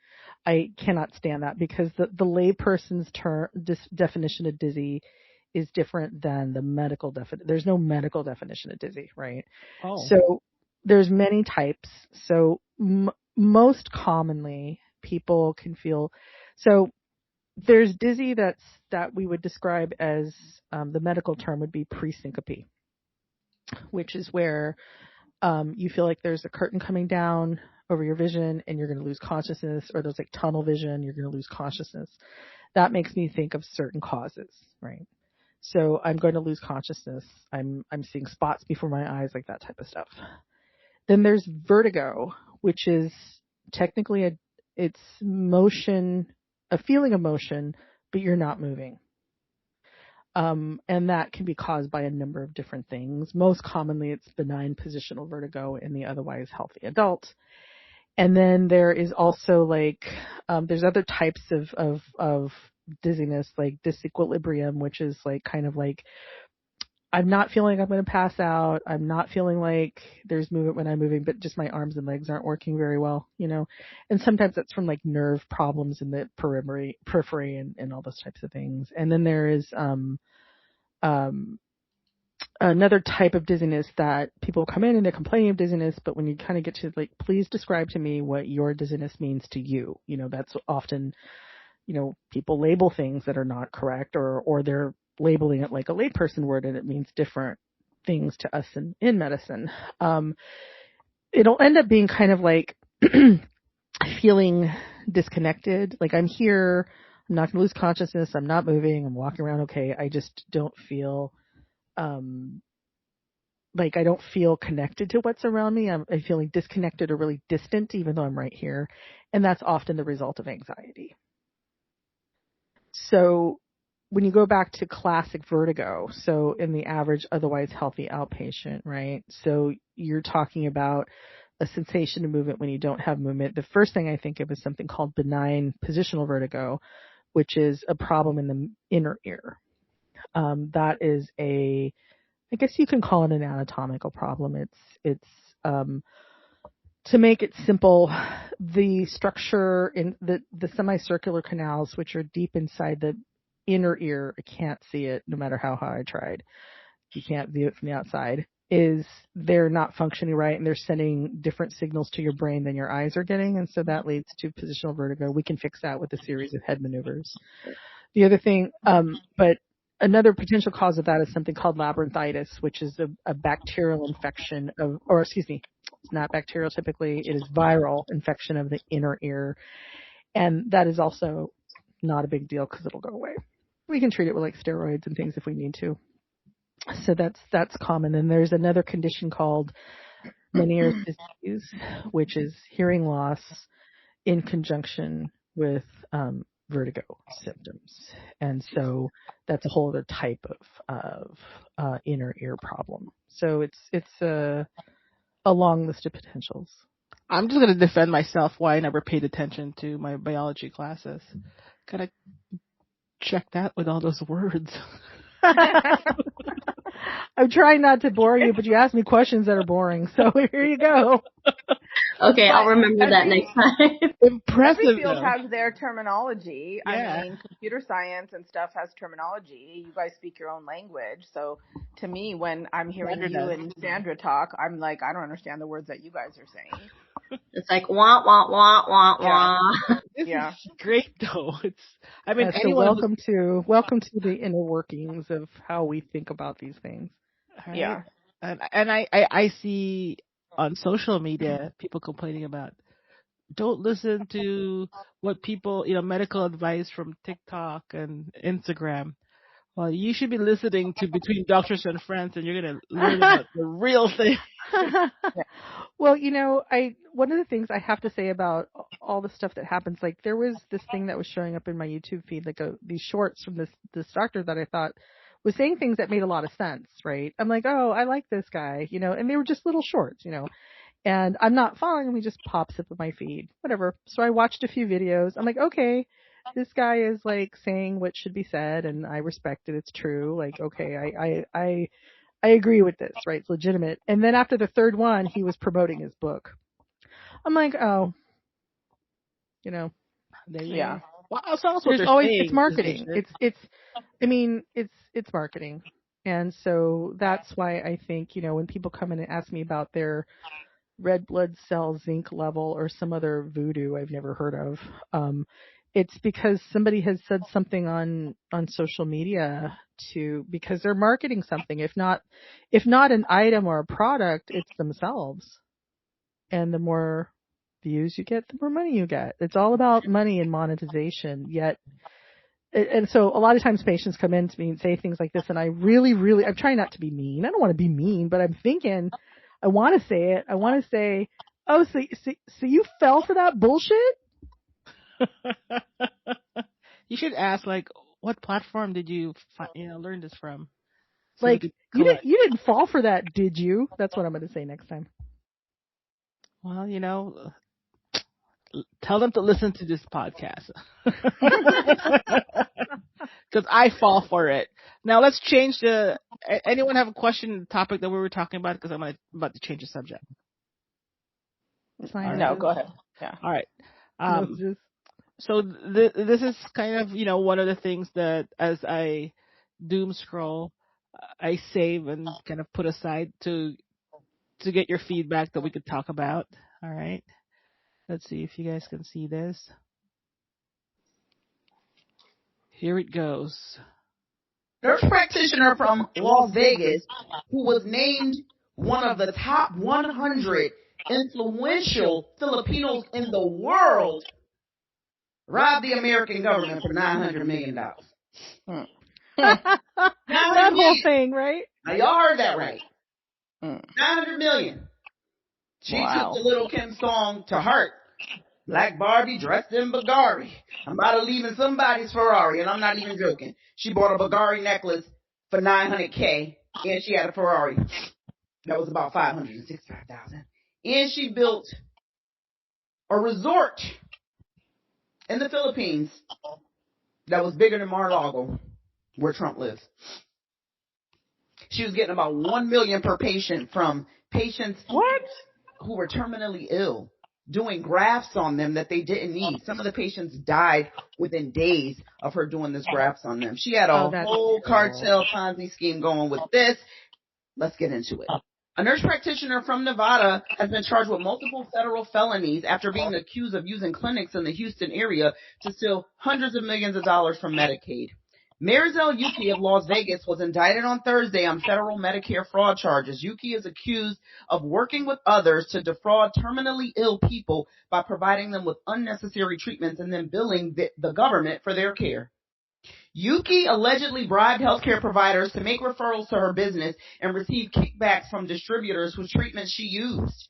I cannot stand that because the layperson's definition of dizzy is different than the medical definition. There's no medical definition of dizzy, right? Oh. So there's many types. So most commonly people can feel, so there's dizzy that we would describe as, the medical term would be pre-syncope, which is where you feel like there's a curtain coming down over your vision and you're going to lose consciousness, or there's like tunnel vision, you're going to lose consciousness. That makes me think of certain causes, right? So I'm going to lose consciousness. I'm seeing spots before my eyes, like that type of stuff. Then there's vertigo, which is technically it's motion, a feeling of motion, but you're not moving. And that can be caused by a number of different things. Most commonly, it's benign positional vertigo in the otherwise healthy adult. And then there is also like, there's other types of dizziness, like disequilibrium, which is like kind of like, I'm not feeling like I'm going to pass out. I'm not feeling like there's movement when I'm moving, but just my arms and legs aren't working very well, And sometimes that's from like nerve problems in the periphery and all those types of things. And then there is another type of dizziness that people come in and they're complaining of dizziness, but when you kind of get to like, please describe to me what your dizziness means to you. That's often, people label things that are not correct, or they're labeling it like a layperson word and it means different things to us in medicine. It'll end up being kind of like feeling disconnected. Like I'm here, I'm not going to lose consciousness. I'm not moving. I'm walking around. Okay. I just don't feel, like I don't feel connected to what's around me. I'm feeling disconnected or really distant, even though I'm right here. And that's often the result of anxiety. So when you go back to classic vertigo, so in the average otherwise healthy outpatient, right? So you're talking about a sensation of movement when you don't have movement. The first thing I think of is something called benign positional vertigo, which is a problem in the inner ear. That is I guess you can call it an anatomical problem. It's to make it simple, the structure in the semicircular canals, which are deep inside the inner ear, I can't see it no matter how hard I tried. You can't view it from the outside. They're not functioning right, and they're sending different signals to your brain than your eyes are getting, and so that leads to positional vertigo. We can fix that with a series of head maneuvers. The other thing, but Another potential cause of that is something called labyrinthitis, which is a bacterial infection of, or excuse me, it's not bacterial typically, it is viral infection of the inner ear. And that is also not a big deal because it'll go away. We can treat it with like steroids and things if we need to. So that's common. And there's another condition called Meniere's disease, which is hearing loss in conjunction with vertigo symptoms. And so that's a whole other type of inner ear problem. So it's a long list of potentials. I'm just going to defend myself why I never paid attention to my biology classes. Gotta check that with all those words. I'm trying not to bore you, but you asked me questions that are boring. So here you go. Okay, I'll remember that next time. Impressive. Every field though. has their terminology. Yeah. I mean, computer science and stuff has terminology. You guys speak your own language. So to me, when I'm hearing Sandra you does. and Sandra talk, I'm like, I don't understand the words that you guys are saying. It's like wah wah wah wah wah. This Yeah. is great though. I mean, So anyone welcome to the inner workings of how we think about these things. right? Yeah. And I see on social media people complaining about don't listen to what people, medical advice from TikTok and Instagram. Well, you should be listening to Between Doctors and Friends, and you're going to learn about the real thing. Well, one of the things I have to say about all the stuff that happens, like there was this thing that was showing up in my YouTube feed, like these shorts from this doctor that I thought was saying things that made a lot of sense, right? I'm like, oh, I like this guy, and they were just little shorts, and I'm not following him. He just pops up in my feed, whatever. So I watched a few videos. I'm like, okay, this guy is like saying what should be said, and I respect it. It's true. Like, okay, I agree with this, right? It's legitimate. And then after the third one, he was promoting his book. I'm like, oh, There you Yeah. go. Well, that's also what there's they're always, saying, it's marketing. Richard. It's marketing. And so that's why I think, when people come in and ask me about their red blood cell zinc level or some other voodoo I've never heard of, it's because somebody has said something on social media because they're marketing something. If not an item or a product, it's themselves. And the more views you get, the more money you get. It's all about money and monetization. Yet, and so a lot of times patients come in to me and say things like this, and I really, really, I'm trying not to be mean. I don't want to be mean, but I'm thinking, I want to say it. I want to say, oh, so you fell for that bullshit? You should ask, like, what platform did you learn this from? So Like, you didn't fall for that, did you? That's what I'm going to say next time. Well, tell them to listen to this podcast. Because I fall for it. Now let's change anyone have a question, topic that we were talking about? Because I'm about to change the subject. Right. No, go ahead. Yeah. All right. So this is kind of, one of the things that as I doom scroll, I save and kind of put aside to get your feedback that we could talk about. All right. Let's see if you guys can see this. Here it goes. Nurse practitioner from Las Vegas who was named one of the top 100 influential Filipinos in the world robbed the American government for $900 million. That whole thing, right? Now y'all heard that right. $900 million. She took the Little Kim song to heart. Black Barbie dressed in Bulgari. I'm about to leave in somebody's Ferrari, and I'm not even joking. She bought a Bulgari necklace for $900K, and she had a Ferrari. That was about $565,000. And she built a resort in the Philippines that was bigger than Mar-a-Lago, where Trump lives. She was getting about $1 million per patient from patients who were terminally ill, doing grafts on them that they didn't need. Some of the patients died within days of her doing this grafts on them. She had a whole cartel Ponzi scheme going with this. Let's get into it. A nurse practitioner from Nevada has been charged with multiple federal felonies after being accused of using clinics in the Houston area to steal hundreds of millions of dollars from Medicaid. Marizelle Yuki of Las Vegas was indicted on Thursday on federal Medicare fraud charges. Yuki is accused of working with others to defraud terminally ill people by providing them with unnecessary treatments and then billing the government for their care. Yuki allegedly bribed healthcare providers to make referrals to her business and receive kickbacks from distributors whose treatments she used.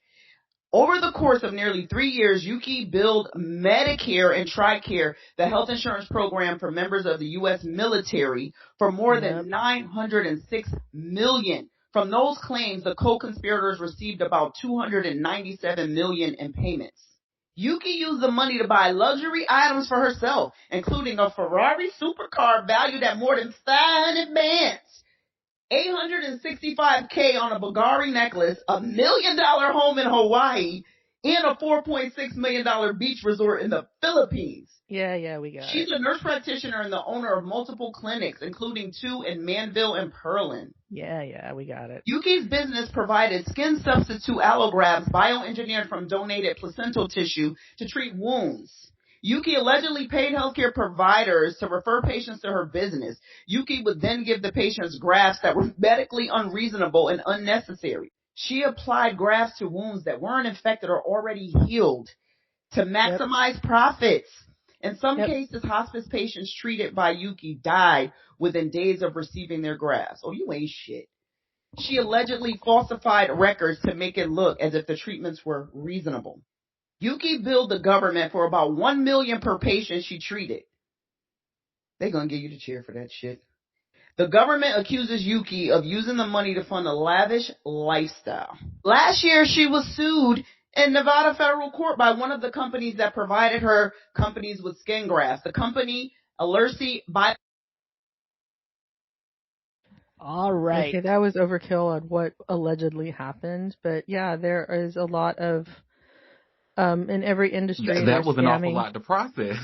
Over the course of nearly 3 years, Yuki billed Medicare and TRICARE, the health insurance program for members of the U.S. military, for more than $906 million. From those claims, the co-conspirators received about $297 million in payments. Yuki used the money to buy luxury items for herself, including a Ferrari supercar valued at more than 500 bands. $865K on a Bulgari necklace, $1 million home in Hawaii, and a $4.6 million beach resort in the Philippines. Yeah, we got She's a nurse practitioner and the owner of multiple clinics, including 2 in Manville and Pearland. Yeah, we got it. Yuki's business provided skin substitute allografts bioengineered from donated placental tissue to treat wounds. Yuki allegedly paid healthcare providers to refer patients to her business. Yuki would then give the patients grafts that were medically unreasonable and unnecessary. She applied grafts to wounds that weren't infected or already healed to maximize profits. In some cases, hospice patients treated by Yuki died within days of receiving their grafts. Oh, you ain't shit. She allegedly falsified records to make it look as if the treatments were reasonable. Yuki billed the government for about $1 million per patient she treated. They're going to give you the chair for that shit. The government accuses Yuki of using the money to fund a lavish lifestyle. Last year, she was sued in Nevada federal court by one of the companies that provided her companies with skin grafts. The company, Allergies. All right. Okay, that was overkill on what allegedly happened. But yeah, there is a lot of, in every industry. That was an awful lot to process.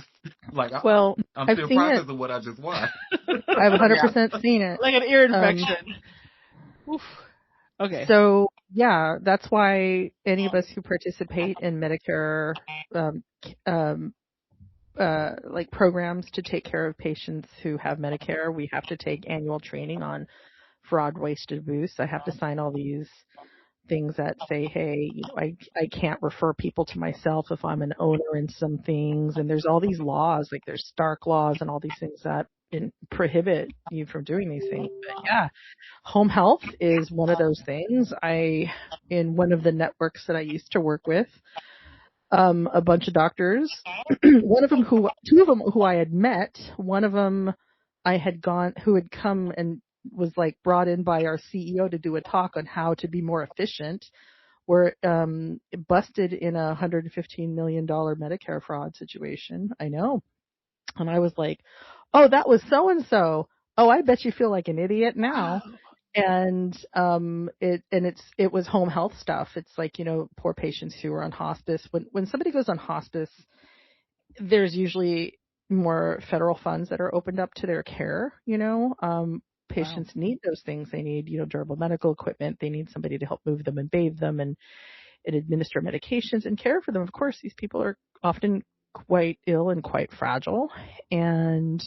I'm still processing what I just watched. I've 100% seen it. Like an ear infection. Oof. Okay. So yeah, that's why any of us who participate in Medicare, like programs to take care of patients who have Medicare, we have to take annual training on fraud, waste, and abuse. I have to sign all these things that say, hey, I can't refer people to myself if I'm an owner in some things. And there's all these laws, like there's Stark laws and all these things that prohibit you from doing these things. But yeah, home health is one of those things. In one of the networks that I used to work with, a bunch of doctors, two of them who I had met, one of them who had come and was like brought in by our CEO to do a talk on how to be more efficient, were busted in a $115 million Medicare fraud situation. I know. And I was like, oh, that was so-and-so. Oh, I bet you feel like an idiot now. And it was home health stuff. It's like, poor patients who are on hospice. When somebody goes on hospice, there's usually more federal funds that are opened up to their care, Patients need those things. They need, durable medical equipment. They need somebody to help move them and bathe them and administer medications and care for them. Of course, these people are often quite ill and quite fragile, and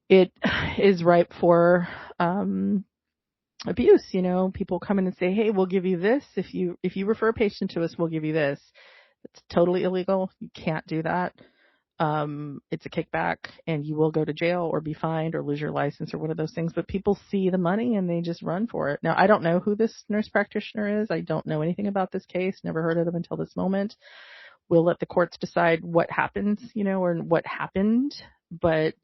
it is ripe for abuse. People come in and say, hey, we'll give you this. If you refer a patient to us, we'll give you this. It's totally illegal. You can't do that. It's a kickback, and you will go to jail or be fined or lose your license or one of those things. But people see the money and they just run for it. Now, I don't know who this nurse practitioner is. I don't know anything about this case. Never heard of them until this moment. We'll let the courts decide what happens, or what happened. But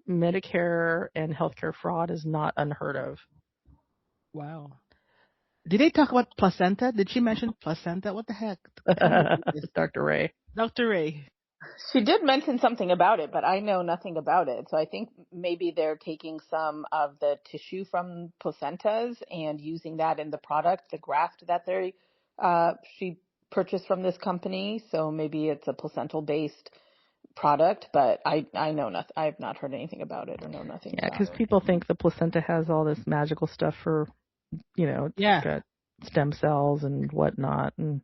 Medicare and healthcare fraud is not unheard of. Wow. Did they talk about placenta? Did she mention placenta? What the heck? Dr. Ray. Dr. Ray. She did mention something about it, but I know nothing about it. So I think maybe they're taking some of the tissue from placentas and using that in the product, the graft that she purchased from this company. So maybe it's a placental-based product, but I know nothing. I have not heard anything about it or know nothing about it. Yeah, because people think the placenta has all this magical stuff for, got stem cells and whatnot, and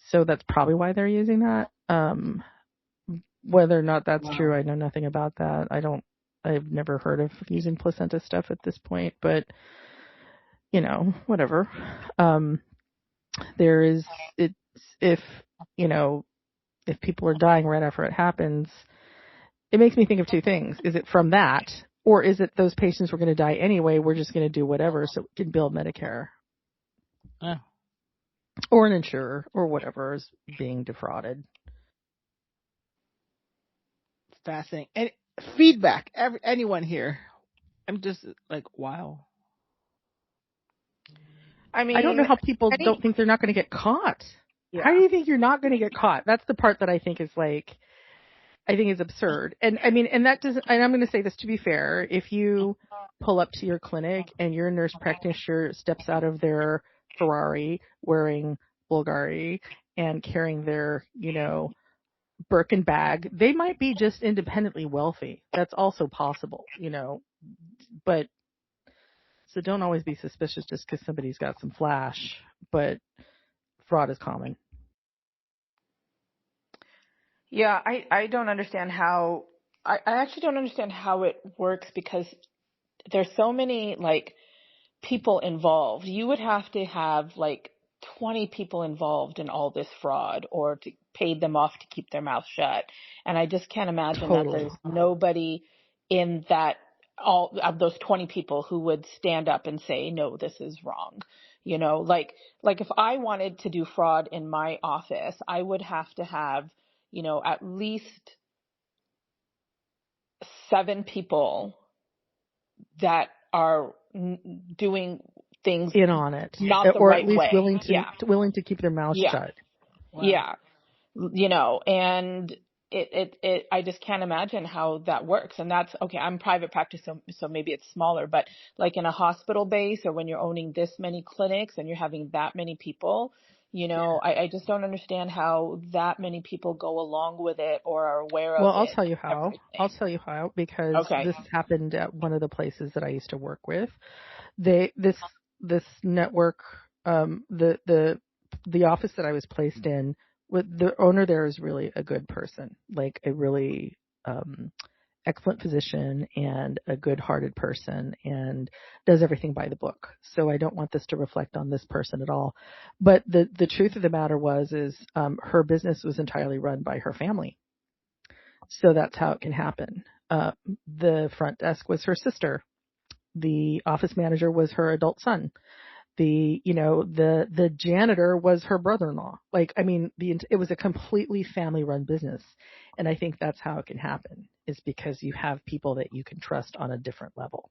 so that's probably why they're using that. whether or not that's true, I know nothing about that. I've never heard of using placenta stuff at this point, but whatever. There is, it's, if, if people are dying right after it happens, it makes me think of two things. Is it from that, or is it those patients were going to die anyway? We're just going to do whatever so we can bill Medicare. Or an insurer, or whatever is being defrauded. Fascinating. And feedback, anyone here? I'm just like, wow. I mean, I don't know how people don't think they're not going to get caught. Yeah. How do you think you're not going to get caught? That's the part that I think is absurd. And I mean, and that doesn't, and I'm going to say this to be fair, if you pull up to your clinic and your nurse practitioner steps out of their Ferrari wearing Bulgari and carrying their, Birkin bag, they might be just independently wealthy. That's also possible, but so don't always be suspicious just because somebody's got some flash, but fraud is common. Yeah, I don't understand how, I actually don't understand how it works, because there's so many people involved. You would have to have 20 people involved in all this fraud, or to pay them off to keep their mouth shut. And I just can't imagine that there's nobody in that, all of those 20 people, who would stand up and say, no, this is wrong. If I wanted to do fraud in my office, I would have to have, at least 7 people that are doing things in on it, not the or right at least way. willing to keep their mouth shut. Wow. Yeah. And I just can't imagine how that works. And that's okay. I'm private practice, so maybe it's smaller, but in a hospital base, or when you're owning this many clinics and you're having that many people, I just don't understand how that many people go along with it or are aware of it. Well, I'll tell you how, because this happened at one of the places that I used to work with. This network, the office that I was placed in, with the owner there is really a good person, a really excellent physician and a good-hearted person, and does everything by the book. So I don't want this to reflect on this person at all. But the truth of the matter is her business was entirely run by her family. So that's how it can happen. The front desk was her sister. The office manager was her adult son. The janitor was her brother-in-law. It was a completely family-run business. And I think that's how it can happen, is because you have people that you can trust on a different level.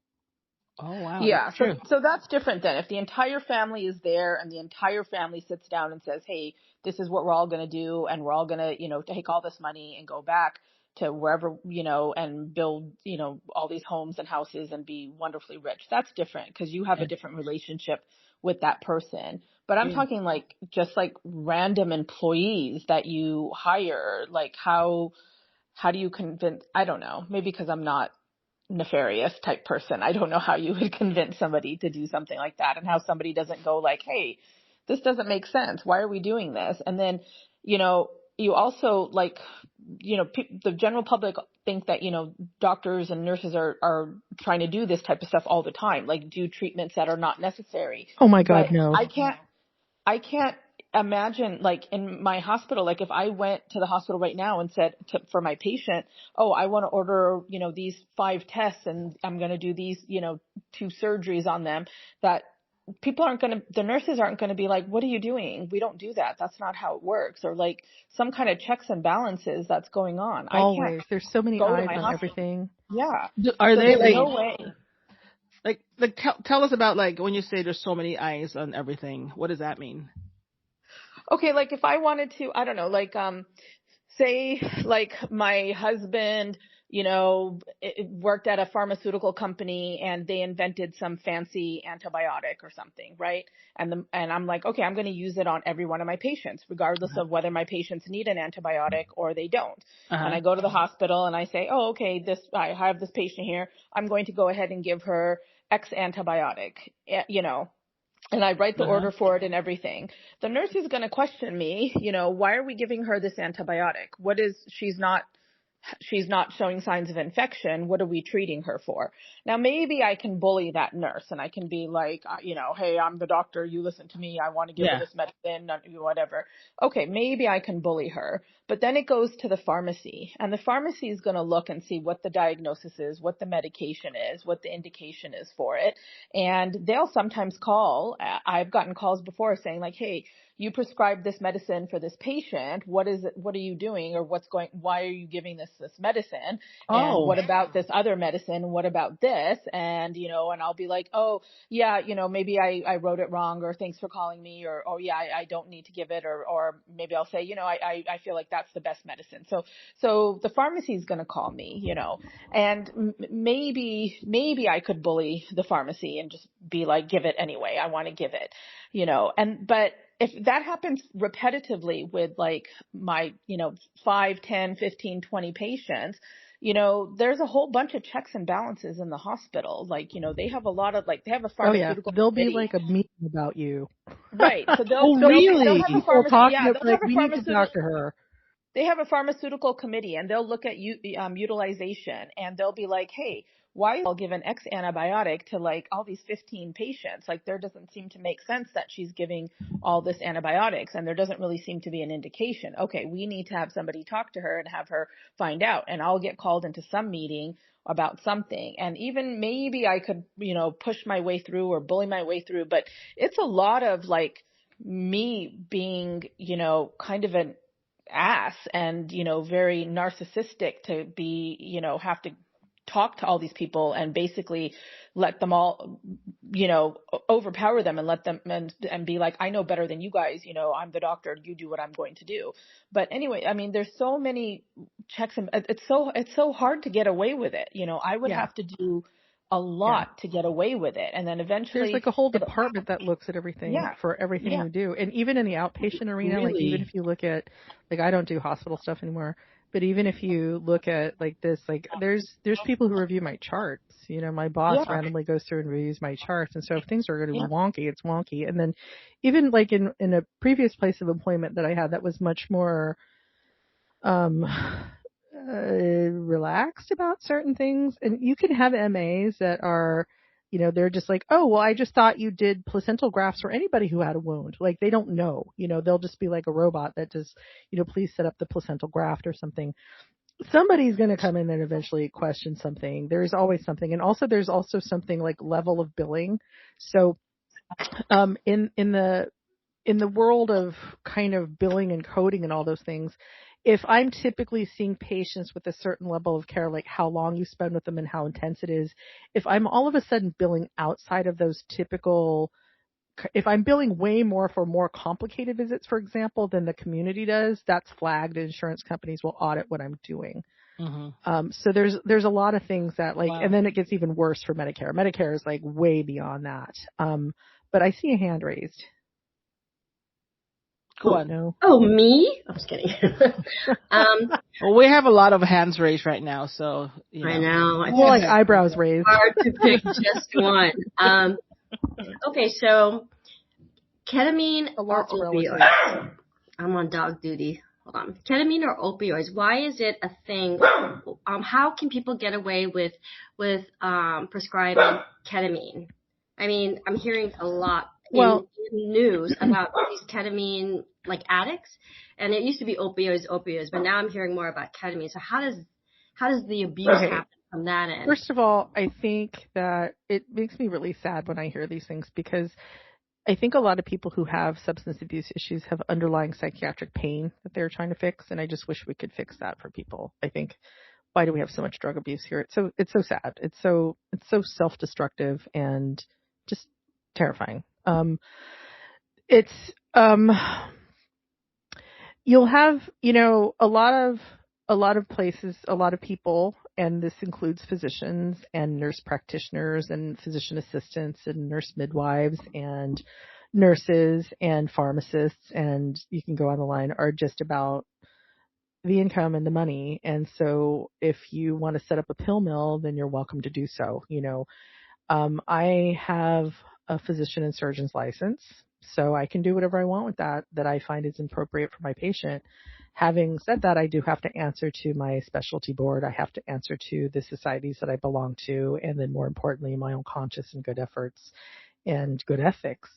Oh, wow. Yeah. So that's different then. If the entire family is there and the entire family sits down and says, hey, this is what we're all going to do, and we're all going to, take all this money and go back to wherever, and build, all these homes and houses and be wonderfully rich. That's different, because you have a different relationship with that person. But I'm talking just random employees that you hire. How do you convince? I don't know. Maybe because I'm not nefarious type person. I don't know how you would convince somebody to do something like that, and how somebody doesn't go hey, this doesn't make sense. Why are we doing this? And then, you also the general public think that, doctors and nurses are trying to do this type of stuff all the time, do treatments that are not necessary. Oh my God, no. I can't imagine in my hospital, if I went to the hospital right now and said for my patient, oh, I want to order, these 5 tests and I'm going to do these, 2 surgeries on them, that the nurses aren't going to be like, what are you doing? We don't do that. That's not how it works. Or some kind of checks and balances that's going on. Always. There's so many eyes on everything. Yeah. Are they no way. Tell us about when you say there's so many eyes on everything. What does that mean? Okay, if I wanted to, I don't know, say my husband, worked at a pharmaceutical company and they invented some fancy antibiotic or something, right? And I'm okay, I'm going to use it on every one of my patients, regardless of whether my patients need an antibiotic or they don't. And I go to the hospital and I say, oh, okay, I have this patient here. I'm going to go ahead and give her X antibiotic, and I write the order for it and everything. The nurse is going to question me, why are we giving her this antibiotic? She's not she's not showing signs of infection. What are we treating her for? Now, maybe I can bully that nurse and I can be like, hey, I'm the doctor. You listen to me. I want to give her this medicine, whatever. Okay, maybe I can bully her. But then it goes to the pharmacy, and the pharmacy is going to look and see what the diagnosis is, what the medication is, what the indication is for it. And they'll sometimes call. I've gotten calls before saying like, hey, you prescribed this medicine for this patient. What is it? What are you doing? Or why are you giving this medicine? And what about this other medicine? What about this? And, and I'll be like, oh yeah, maybe I wrote it wrong, or thanks for calling me, or, oh yeah, I don't need to give it. Or maybe I'll say, I feel like that's the best medicine. So the pharmacy is going to call me, and maybe I could bully the pharmacy and just be like, give it anyway. I want to give it, but if that happens repetitively with like my, 5, 10, 15, 20 patients, there's a whole bunch of checks and balances in the hospital. Like, they have a lot of they have a pharmaceutical. Oh yeah, there'll be committee. like a meeting about you. Right. So they'll have a pharmaceutical. we need to talk to her. They have a pharmaceutical committee, and they'll look at utilization, and they'll be like, hey, why is all given X antibiotic to like all these 15 patients? Like, there doesn't seem to make sense that she's giving all this antibiotics, and there doesn't really seem to be an indication. Okay, we need to have somebody talk to her and have her find out, and I'll get called into some meeting about something. And even maybe I could, push my way through or bully my way through, but it's a lot of like me being, kind of an ass and, very narcissistic to be, have to talk to all these people and basically let them all, overpower them and let them and be like, I know better than you guys, I'm the doctor, you do what I'm going to do. But anyway, I mean, there's so many checks and it's so hard to get away with it. I would have to do a lot to get away with it. And then eventually there's like a whole department that looks at everything for everything you do. And even in the outpatient arena, like even if you look at, like, I don't do hospital stuff anymore, but even if you look at like this, like there's people who review my charts. My boss randomly goes through and reviews my charts. And so if things are going to be wonky, it's wonky. And then even like in a previous place of employment that I had that was much more, relaxed about certain things. And you can have MAs that are, they're just like, oh, well, I just thought you did placental grafts for anybody who had a wound. Like, they don't know, they'll just be like a robot that just, please set up the placental graft or something. Somebody's going to come in and eventually question something. There's always something. And also there's also something like level of billing. So, in the world of kind of billing and coding and all those things, if I'm typically seeing patients with a certain level of care, like how long you spend with them and how intense it is, if I'm all of a sudden billing outside of those typical, if I'm billing way more for more complicated visits, for example, than the community does, that's flagged. Insurance companies will audit what I'm doing. Mm-hmm. So there's a lot of things that like, and then it gets even worse for Medicare. Medicare is like way beyond that. But I see a hand raised. Cool. No. Oh, me? I'm just kidding. Well, we have a lot of hands raised right now, so I know. Well, like eyebrows raised. Hard to pick just one. Okay, so ketamine or opioids? I'm on dog duty. Hold on. Ketamine or opioids? Why is it a thing? How can people get away with prescribing ketamine? I mean, I'm hearing a lot in news about these ketamine like addicts, and it used to be opioids, but now I'm hearing more about ketamine. So how does the abuse happen from that end? First of all, I think that it makes me really sad when I hear these things, because I think a lot of people who have substance abuse issues have underlying psychiatric pain that they're trying to fix, and I just wish we could fix that for people. I think, why do we have so much drug abuse here? It's so sad. It's so self-destructive and just terrifying. You'll have, a lot of places, a lot of people, and this includes physicians and nurse practitioners and physician assistants and nurse midwives and nurses and pharmacists, and you can go on the line, are just about the income and the money. And so if you want to set up a pill mill, then you're welcome to do so. I have a physician and surgeon's license, so I can do whatever I want with that I find is appropriate for my patient. Having said that, I do have to answer to my specialty board. I have to answer to the societies that I belong to, and then more importantly, my own conscience and good efforts and good ethics.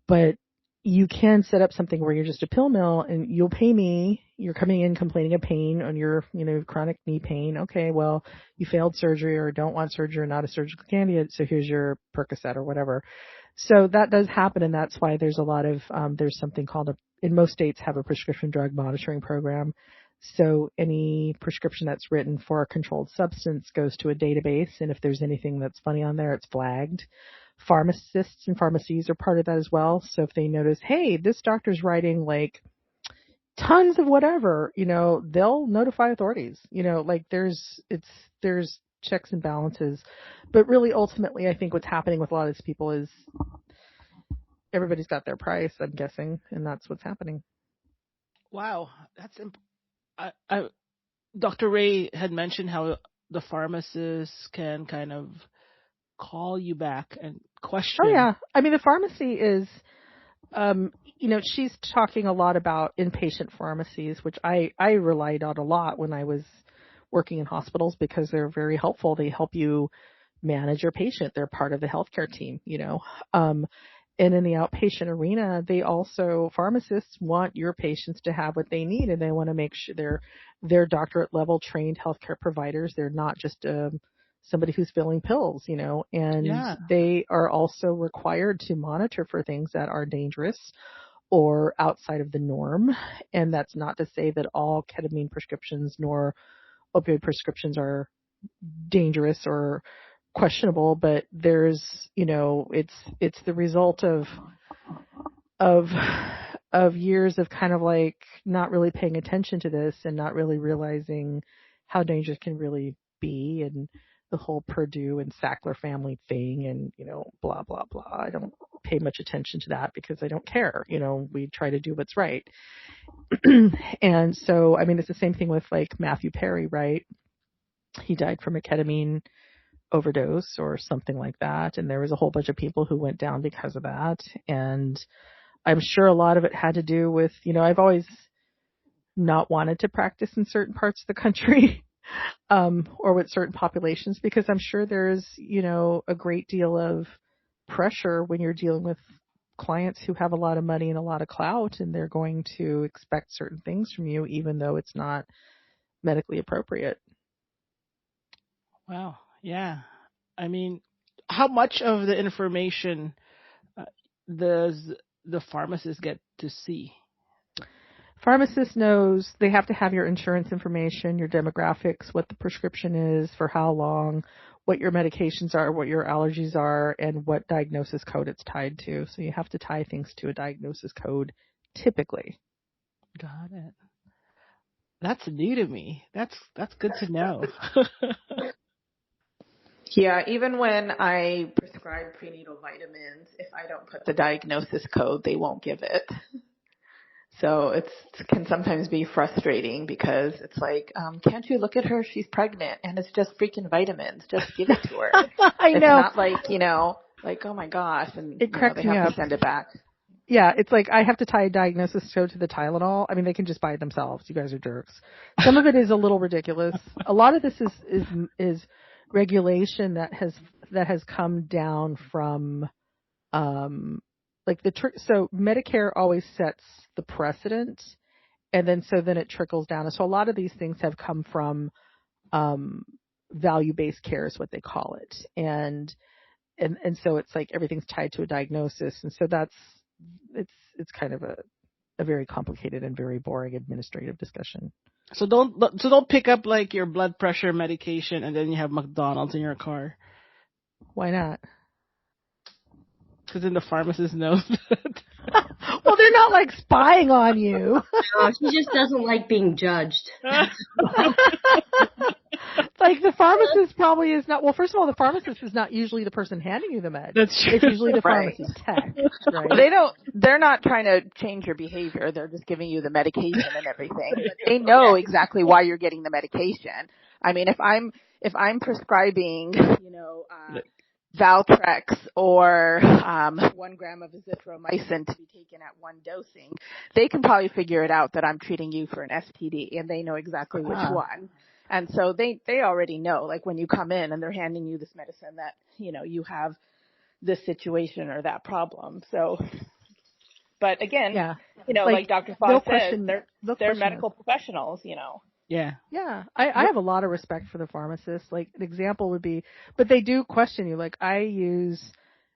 But you can set up something where you're just a pill mill and you'll pay me. You're coming in complaining of pain on your, chronic knee pain. Okay, well, you failed surgery or don't want surgery or not a surgical candidate, so here's your Percocet or whatever. So that does happen, and that's why there's a lot of, there's something called in most states have a prescription drug monitoring program. So any prescription that's written for a controlled substance goes to a database, and if there's anything that's funny on there, it's flagged. Pharmacists and pharmacies are part of that as well. So if they notice, hey, this doctor's writing like tons of whatever, they'll notify authorities. There's checks and balances. But really, ultimately, I think what's happening with a lot of these people is everybody's got their price, I'm guessing, and that's what's happening. Wow, that's Dr. Ray had mentioned how the pharmacists can kind of call you back and question. Oh yeah, I mean the pharmacy is, she's talking a lot about inpatient pharmacies, which I relied on a lot when I was working in hospitals because they're very helpful. They help you manage your patient. They're part of the healthcare team, And in the outpatient arena, pharmacists want your patients to have what they need, and they want to make sure they're doctorate level trained healthcare providers. They're not just somebody who's filling pills, and they are also required to monitor for things that are dangerous or outside of the norm. And that's not to say that all ketamine prescriptions nor opioid prescriptions are dangerous or questionable, but there's, it's the result of years of kind of like not really paying attention to this and not really realizing how dangerous it can really be, and the whole Purdue and Sackler family thing and, blah, blah, blah. I don't pay much attention to that because I don't care. We try to do what's right. And so, I mean, it's the same thing with like Matthew Perry, right? He died from a ketamine overdose or something like that. And there was a whole bunch of people who went down because of that. And I'm sure a lot of it had to do with, I've always not wanted to practice in certain parts of the country, or with certain populations, because I'm sure there's, a great deal of pressure when you're dealing with clients who have a lot of money and a lot of clout, and they're going to expect certain things from you, even though it's not medically appropriate. Wow. Yeah. I mean, how much of the information does the pharmacist get to see? Pharmacist knows they have to have your insurance information, your demographics, what the prescription is, for how long, what your medications are, what your allergies are, and what diagnosis code it's tied to. So you have to tie things to a diagnosis code, typically. Got it. That's new to me. That's good to know. Yeah, even when I prescribe prenatal vitamins, if I don't put the diagnosis code, they won't give it. So it can sometimes be frustrating because it's like, can't you look at her? She's pregnant and it's just freaking vitamins. Just give it to her. I know. It's not like, oh my gosh. And it cracks they me have up. to send it back. Yeah, it's like I have to tie a diagnosis code to the Tylenol. I mean, they can just buy it themselves. You guys are jerks. Some of it is a little ridiculous. A lot of this is regulation that has come down from, so Medicare always sets the precedent, and then it trickles down. So a lot of these things have come from value-based care is what they call it, and so it's like everything's tied to a diagnosis, and so it's kind of a very complicated and very boring administrative discussion. So don't pick up like your blood pressure medication and then you have McDonald's in your car. Why not? Because then the pharmacist knows that. Well, they're not like spying on you. No, she just doesn't like being judged. Like the pharmacist probably is not. Well, first of all, the pharmacist is not usually the person handing you the med. That's true. It's usually the Right. pharmacy tech. Right? Well, they're not trying to change your behavior. They're just giving you the medication and everything. But they know exactly why you're getting the medication. I mean, if I'm prescribing, Valtrex or 1 gram of azithromycin to be taken at one dosing, they can probably figure it out that I'm treating you for an STD, and they know exactly which one. And so they already know, like when you come in and they're handing you this medicine that, you have this situation or that problem. So, but again, like Dr. Foss said, they're medical professionals, Yeah. Yeah. I have a lot of respect for the pharmacists. Like an example would be, but they do question you. Like I use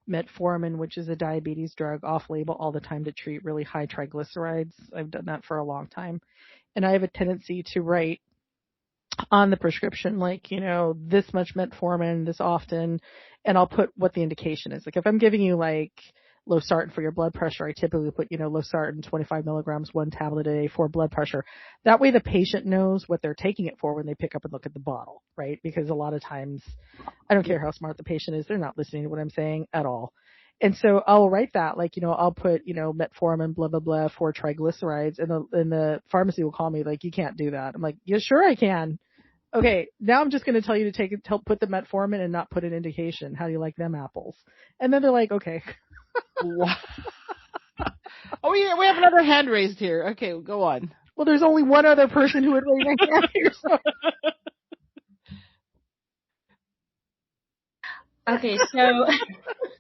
metformin, which is a diabetes drug, off label all the time to treat really high triglycerides. I've done that for a long time. And I have a tendency to write on the prescription, like, this much metformin, this often, and I'll put what the indication is. Like if I'm giving you like losartan for your blood pressure, I typically put, losartan 25 milligrams, 1 tablet a day for blood pressure. That way the patient knows what they're taking it for when they pick up and look at the bottle, right? Because a lot of times, I don't care how smart the patient is, they're not listening to what I'm saying at all. And so I'll write that, like, I'll put, metformin, blah, blah, blah, for triglycerides, and the pharmacy will call me like, you can't do that. I'm like, yeah, sure I can. Okay, now I'm just going to tell you to put the metformin and not put an indication. How do you like them apples? And then they're like, okay. Wow. Oh, yeah, we have another hand raised here. Okay, go on. Well, there's only one other person who would raise their hand here. So. Okay, so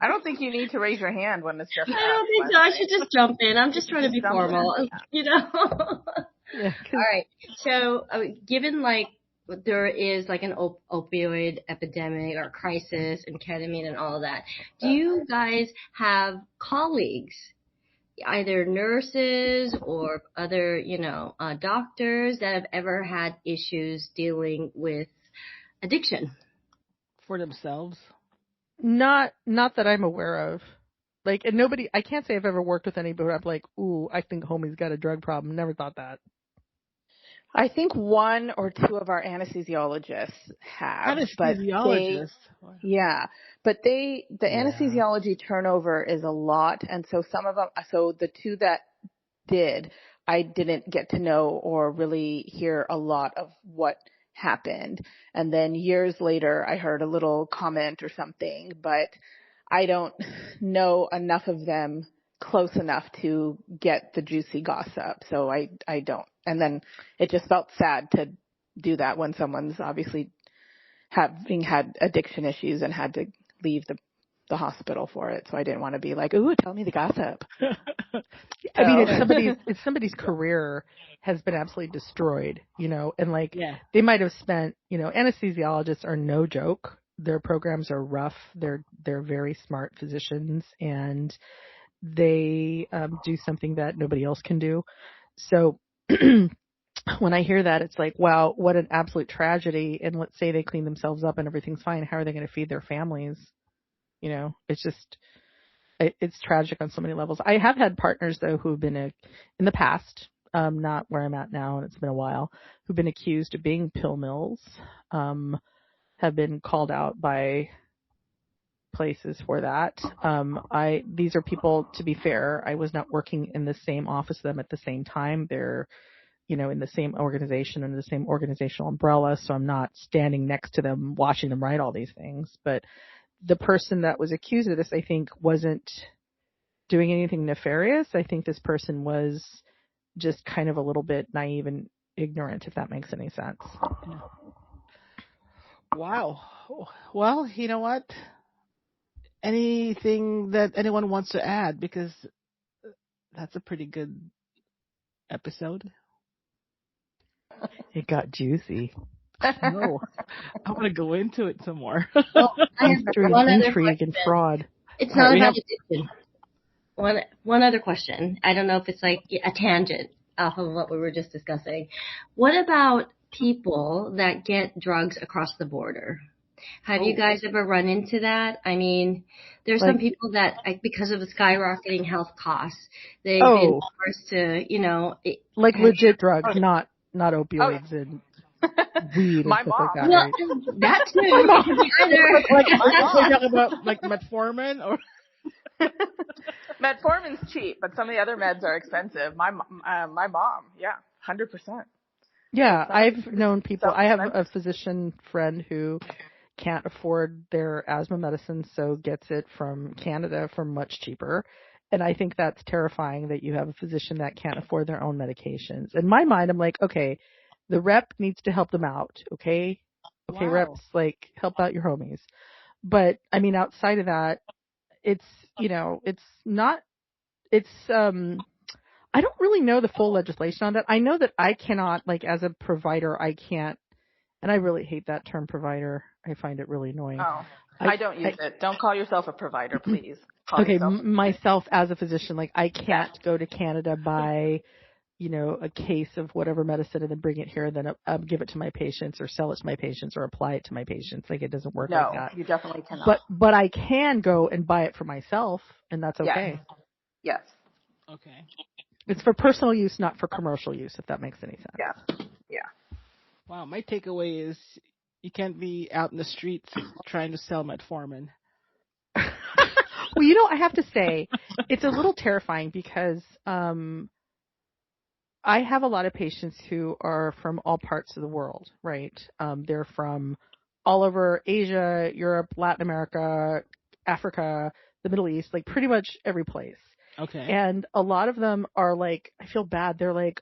I don't think you need to raise your hand when it's just. I don't think so. I should just jump in. I'm just trying to be formal, Yeah, All right. So, given like there is like an opioid epidemic or crisis and ketamine and all of that, do you guys have colleagues, either nurses or other, doctors that have ever had issues dealing with addiction? For themselves? Not that I'm aware of. Like, and I can't say I've ever worked with anybody where I'm like, ooh, I think homie's got a drug problem. Never thought that. I think 1 or 2 of our anesthesiologists have. Anesthesiologists? But the anesthesiology turnover is a lot. And so some of them, so the 2 that did, I didn't get to know or really hear a lot of what happened. And then years later, I heard a little comment or something, but I don't know enough of them close enough to get the juicy gossip. So I don't. And then it just felt sad to do that when someone's obviously having had addiction issues and had to leave the hospital for it. So I didn't want to be like, ooh, tell me the gossip. I mean, if somebody's career has been absolutely destroyed, and like they might have spent, anesthesiologists are no joke. Their programs are rough. They're very smart physicians, and they do something that nobody else can do. So when I hear that, it's like, wow, what an absolute tragedy. And let's say they clean themselves up and everything's fine. How are they going to feed their families? It's just, it's tragic on so many levels. I have had partners though who have been in the past, not where I'm at now, and it's been a while, who've been accused of being pill mills, have been called out by places for that. These are people, to be fair, I was not working in the same office with them at the same time. They're, in the same organization, under the same organizational umbrella. So I'm not standing next to them, watching them write all these things. But the person that was accused of this, I think, wasn't doing anything nefarious. I think this person was just kind of a little bit naive and ignorant, if that makes any sense. Wow. Well, you know what? Anything that anyone wants to add? Because that's a pretty good episode. It got juicy. No, I want to go into it some more. Well, I have intrigue and fraud. It's not about addiction. One other question. I don't know if it's like a tangent off of what we were just discussing. What about people that get drugs across the border? Have you guys ever run into that? I mean, there's some people that, because of the skyrocketing health costs, they've been forced to, legit drugs, not opioids and weed and stuff like that. Well, right? That too. We're talking about like metformin or. Metformin's cheap, but some of the other meds are expensive. My mom, 100%. Yeah, I've known people. I have a physician friend who can't afford their asthma medicine, so gets it from Canada for much cheaper. And I think that's terrifying that you have a physician that can't afford their own medications. In my mind, I'm like, okay, the rep needs to help them out. Okay. Okay, Wow. reps, like, help out your homies. But I mean, outside of that, it's, it's not, it's, I don't really know the full legislation on that. I know that I cannot, like, as a provider, I can't, and I really hate that term provider. I find it really annoying. Oh, I don't use it. Don't call yourself a provider, please. Call Okay, yourself myself as a physician, like, I can't go to Canada, buy, a case of whatever medicine and then bring it here and then give it to my patients or sell it to my patients or apply it to my patients. Like, it doesn't work like that. No, you definitely cannot. But I can go and buy it for myself, and that's okay. Yes. Okay. It's for personal use, not for commercial use, if that makes any sense. Yeah. Wow, my takeaway is you can't be out in the streets trying to sell metformin. Well, I have to say, it's a little terrifying because I have a lot of patients who are from all parts of the world, right? They're from all over Asia, Europe, Latin America, Africa, the Middle East, like pretty much every place. Okay. And a lot of them are like, I feel bad. They're like,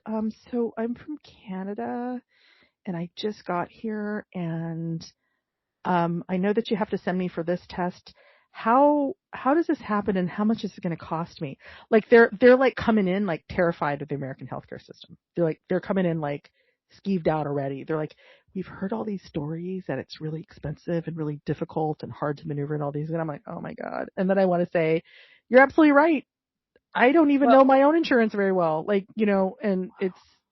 so I'm from Canada and I just got here and I know that you have to send me for this test. How does this happen and how much is it going to cost me? Like they're like coming in like terrified of the American healthcare system. They're coming in like skeeved out already. They're like, we've heard all these stories that it's really expensive and really difficult and hard to maneuver and all these. And I'm like, oh my God. And then I want to say, you're absolutely right. I don't even know my own insurance very well. Like, and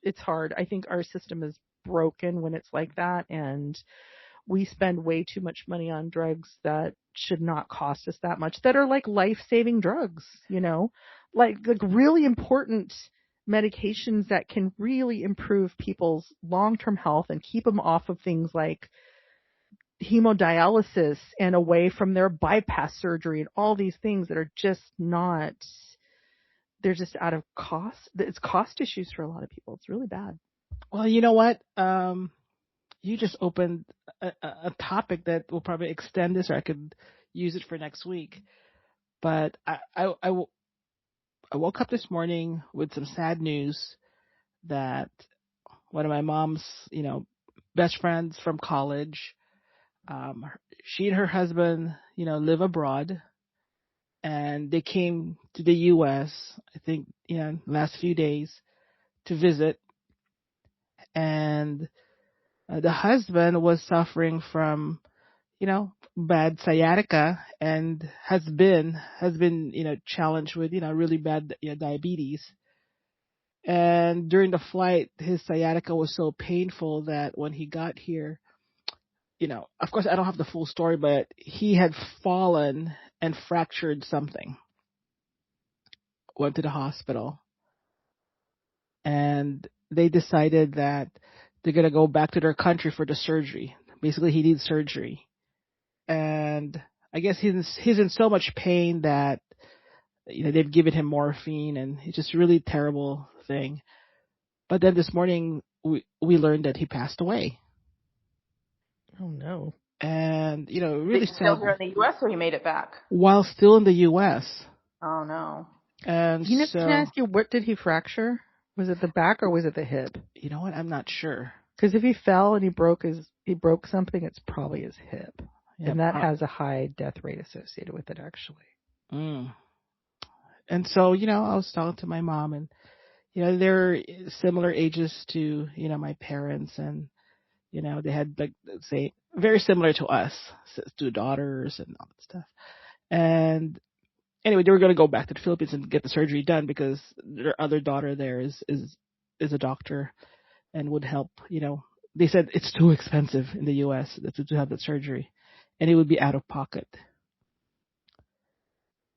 it's hard. I think our system is broken when it's like that. And we spend way too much money on drugs that should not cost us that much, that are like life-saving drugs, like really important medications that can really improve people's long-term health and keep them off of things like hemodialysis and away from their bypass surgery and all these things that are just not, they're just out of cost. It's cost issues for a lot of people. It's really bad. Well, you know what? You just opened a topic that will probably extend this, or I could use it for next week. But I woke up this morning with some sad news that one of my mom's, best friends from college, she and her husband, live abroad, and they came to the U.S. I think, last few days to visit, and the husband was suffering from, bad sciatica and has been, challenged with, really bad diabetes. And during the flight, his sciatica was so painful that when he got here, of course I don't have the full story, but he had fallen and fractured something. Went to the hospital, and they decided that they're going to go back to their country for the surgery. Basically, he needs surgery. And I guess he's in so much pain that, they've given him morphine, and it's just a really terrible thing. But then this morning, we learned that he passed away. Oh, no. And, really sad. Still here in the U.S. or he made it back? While still in the U.S. Oh, no. And can I ask you, what did he fracture? Was it the back or was it the hip? You know what? I'm not sure. Because if he fell and he broke something, it's probably his hip. Yeah, and that has a high death rate associated with it, actually. Mm. And so, I was talking to my mom, and, they're similar ages to, my parents, and, they had, like, say, very similar to us, 2 daughters and all that stuff. And anyway, they were going to go back to the Philippines and get the surgery done because their other daughter there is a doctor and would help, They said it's too expensive in the U.S. to have that surgery, and it would be out of pocket.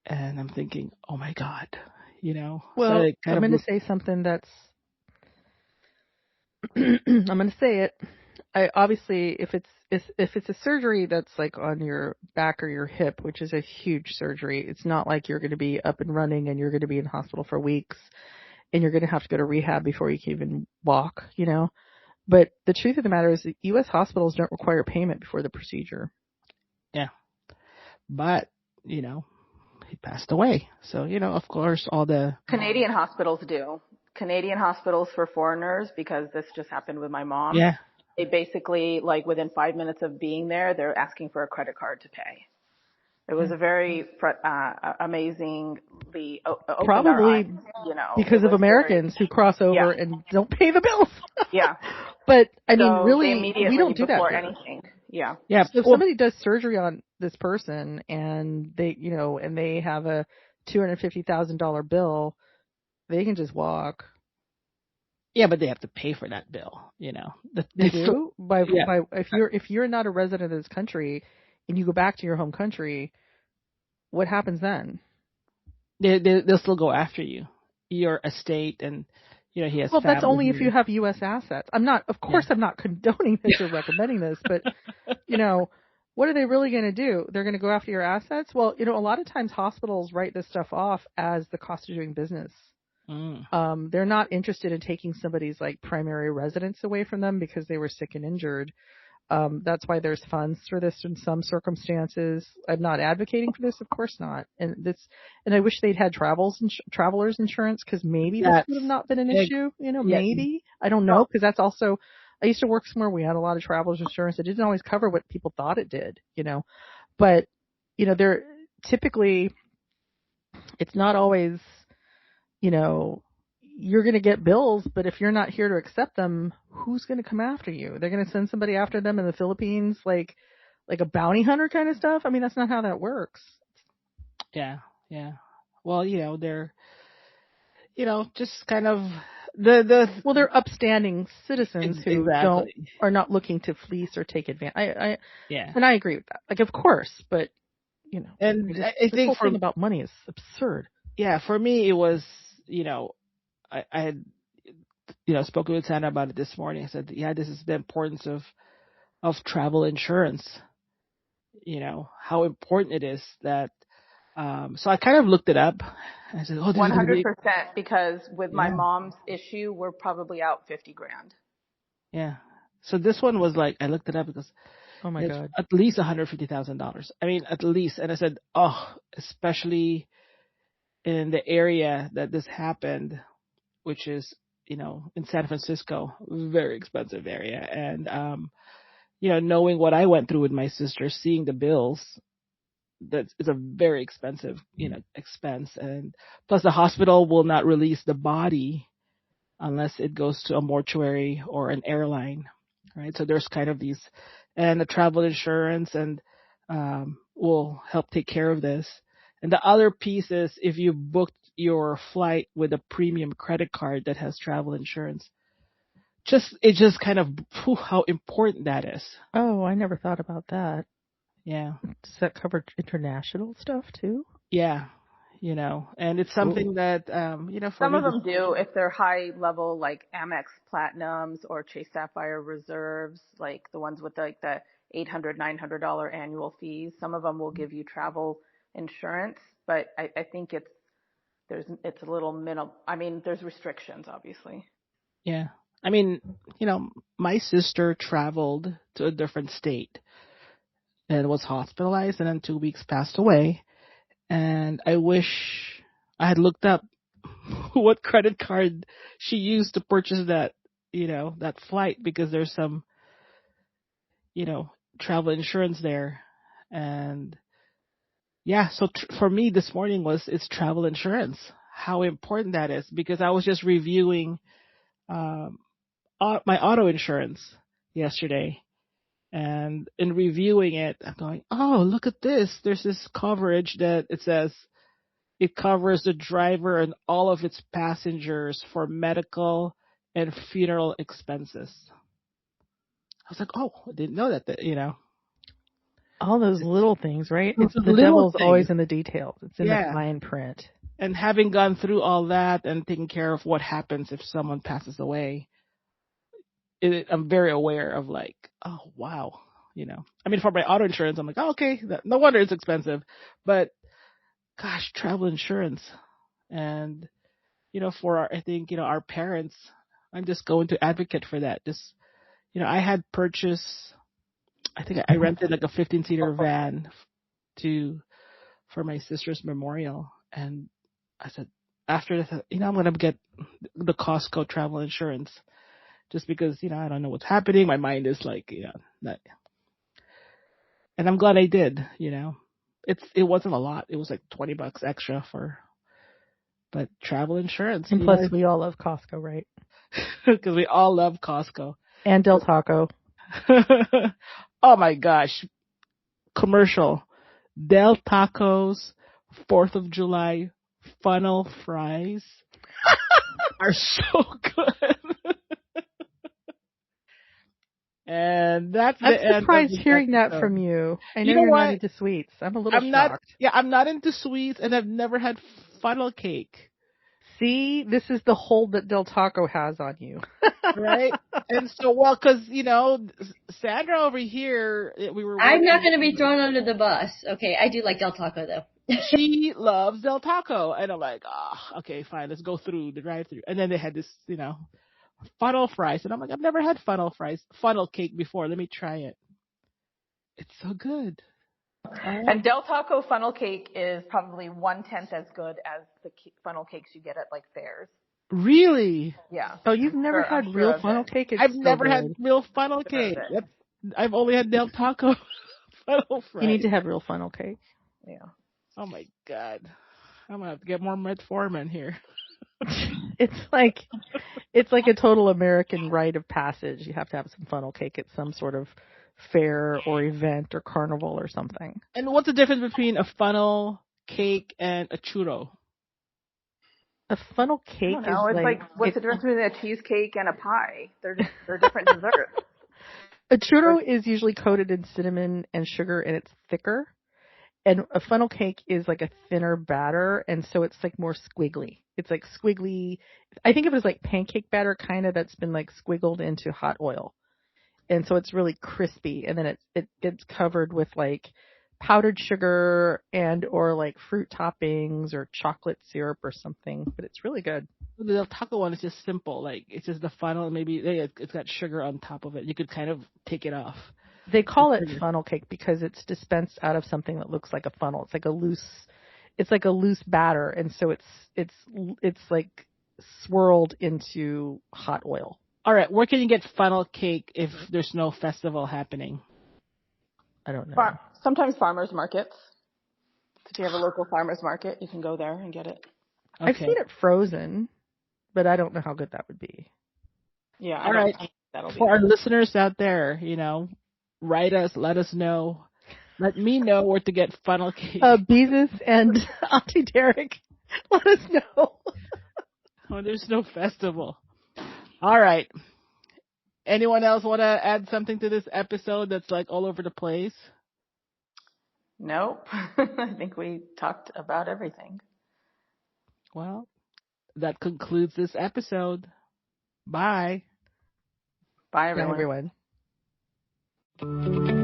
And I'm thinking, oh my God, Well, so I'm going to say something that's, I'm going to say it. Obviously, if it's a surgery that's like on your back or your hip, which is a huge surgery, it's not like you're going to be up and running and you're going to be in hospital for weeks and you're going to have to go to rehab before you can even walk, But the truth of the matter is that U.S. hospitals don't require payment before the procedure. Yeah. But, he passed away. So, of course, all the. Canadian hospitals do. Canadian hospitals for foreigners, because this just happened with my mom. Yeah. They basically, like, within 5 minutes of being there, they're asking for a credit card to pay. It was a very amazingly opened our eyes. Probably because of Americans who cross over and don't pay the bills. Yeah. But I mean, So really, they immediately, we don't do that before here. anything. Yeah. Yeah. So if somebody does surgery on this person and they, and they have a $250,000 bill, they can just walk. Yeah, but they have to pay for that bill, They do? If you're not a resident of this country and you go back to your home country, what happens then? They'll still go after you, your estate, and he has. Well, that's only here. if you have U.S. assets. I'm not condoning this or recommending this, but what are they really going to do? They're going to go after your assets? Well, a lot of times hospitals write this stuff off as the cost of doing business. They're not interested in taking somebody's like primary residence away from them because they were sick and injured. That's why there's funds for this in some circumstances. I'm not advocating for this, of course not. And I wish they'd had travelers insurance, because maybe this would have not been an issue. Maybe, I don't know, because that's also. I used to work somewhere we had a lot of travelers insurance. It didn't always cover what people thought it did, but they're typically, it's not always, you're going to get bills, but if you're not here to accept them, who's going to come after you? They're going to send somebody after them in the Philippines, like a bounty hunter kind of stuff. I mean, that's not how that works. Yeah. Yeah. Well, they're, just kind of they're upstanding citizens who are not looking to fleece or take advantage. And I agree with that. Like, of course, but and I think the whole thing about money is absurd. Yeah, for me it was, I had, spoken with Sandra about it this morning. I said, yeah, this is the importance of travel insurance. How important it is that. So I kind of looked it up. I said, oh, 100%, because with my mom's issue, we're probably out $50,000. Yeah. So this one was like, I looked it up because oh my God, at least $150,000. I mean, at least. And I said, oh, especially in the area that this happened, which is, in San Francisco, very expensive area. And, knowing what I went through with my sister, seeing the bills, that is a very expensive, expense. And plus the hospital will not release the body unless it goes to a mortuary or an airline, right? So there's kind of these, and the travel insurance and will help take care of this. And the other piece is if you booked your flight with a premium credit card that has travel insurance, it just kind of how important that is. Oh, I never thought about that. Yeah. Does that cover international stuff too? Yeah. And it's something that, for some of them do if they're high level, like Amex Platinums or Chase Sapphire Reserves, like the ones with like the $800, $900 annual fees. Some of them will give you travel insurance, but I think it's a little minimal. I mean, there's restrictions, obviously. Yeah. I mean, my sister traveled to a different state and was hospitalized and in 2 weeks passed away. And I wish I had looked up what credit card she used to purchase that, that flight, because there's some, travel insurance there. And yeah, so for me this morning it's travel insurance, how important that is, because I was just reviewing my auto insurance yesterday. And in reviewing it, I'm going, oh, look at this. There's this coverage that it says it covers the driver and all of its passengers for medical and funeral expenses. I was like, oh, I didn't know that, all those little things, right? It's the devil's always in the details. It's in the fine print. And having gone through all that and taking care of what happens if someone passes away, I'm very aware of like, oh, wow. I mean, for my auto insurance, I'm like, oh, okay, no wonder it's expensive. But gosh, travel insurance. And, for I think, our parents, I'm just going to advocate for that. Just, I had purchased I think I rented like a 15-seater van for my sister's memorial, and I said after that, I'm gonna get the Costco travel insurance just because I don't know what's happening. My mind is like not, and I'm glad I did. It wasn't a lot. It was like $20 extra but travel insurance. And plus, we all love Costco, right? Because we all love Costco and Del Taco. Oh my gosh. Commercial. Del Taco's 4th of July funnel fries are so good. And that's the end. I'm surprised hearing that from you. I know you're not into sweets. I'm a little shocked. I'm not into sweets, and I've never had funnel cake. See, this is the hold that Del Taco has on you. Right? And so, because, Sandra over here, I'm not going to be thrown under the bus. Okay, I do like Del Taco, though. She loves Del Taco. And I'm like, okay, fine, let's go through the drive-thru. And then they had this, funnel fries. And I'm like, I've never had funnel cake before. Let me try it. It's so good. And Del Taco funnel cake is probably 1/10 as good as the funnel cakes you get at like fairs. Really? Yeah. Oh, you've never had real funnel cake? I've never had real funnel cake. I've only had Del Taco funnel fries. You need to have real funnel cake. Yeah. Oh my God. I'm gonna have to get more metformin here. It's like a total American rite of passage. You have to have some funnel cake at some sort of fair or event or carnival or something. And what's the difference between a funnel cake and a churro? A funnel cake is like what's the difference between a cheesecake and a pie? They're different desserts. A churro is usually coated in cinnamon and sugar, and it's thicker. And a funnel cake is like a thinner batter, and so it's like more squiggly. It's like squiggly. I think of it as like pancake batter, kind of, that's been like squiggled into hot oil. And so it's really crispy, and then it gets covered with like powdered sugar and or like fruit toppings or chocolate syrup or something. But it's really good. The Del Taco one is just simple. Like, it's just the funnel, and maybe it's got sugar on top of it. You could kind of take it off. They call it funnel cake because it's dispensed out of something that looks like a funnel. It's like a loose batter, and so it's like swirled into hot oil. All right, where can you get funnel cake if there's no festival happening? I don't know. Sometimes farmers markets. If you have a local farmers market, you can go there and get it. Okay. I've seen it frozen, but I don't know how good that would be. Yeah. All right. For our listeners out there, write us, let us know. Let me know where to get funnel cake. Beezus and Auntie Derek, let us know. Oh, there's no festival. All right. Anyone else want to add something to this episode that's like all over the place? Nope. I think we talked about everything. Well, that concludes this episode. Bye. Bye, everyone. Bye, everyone.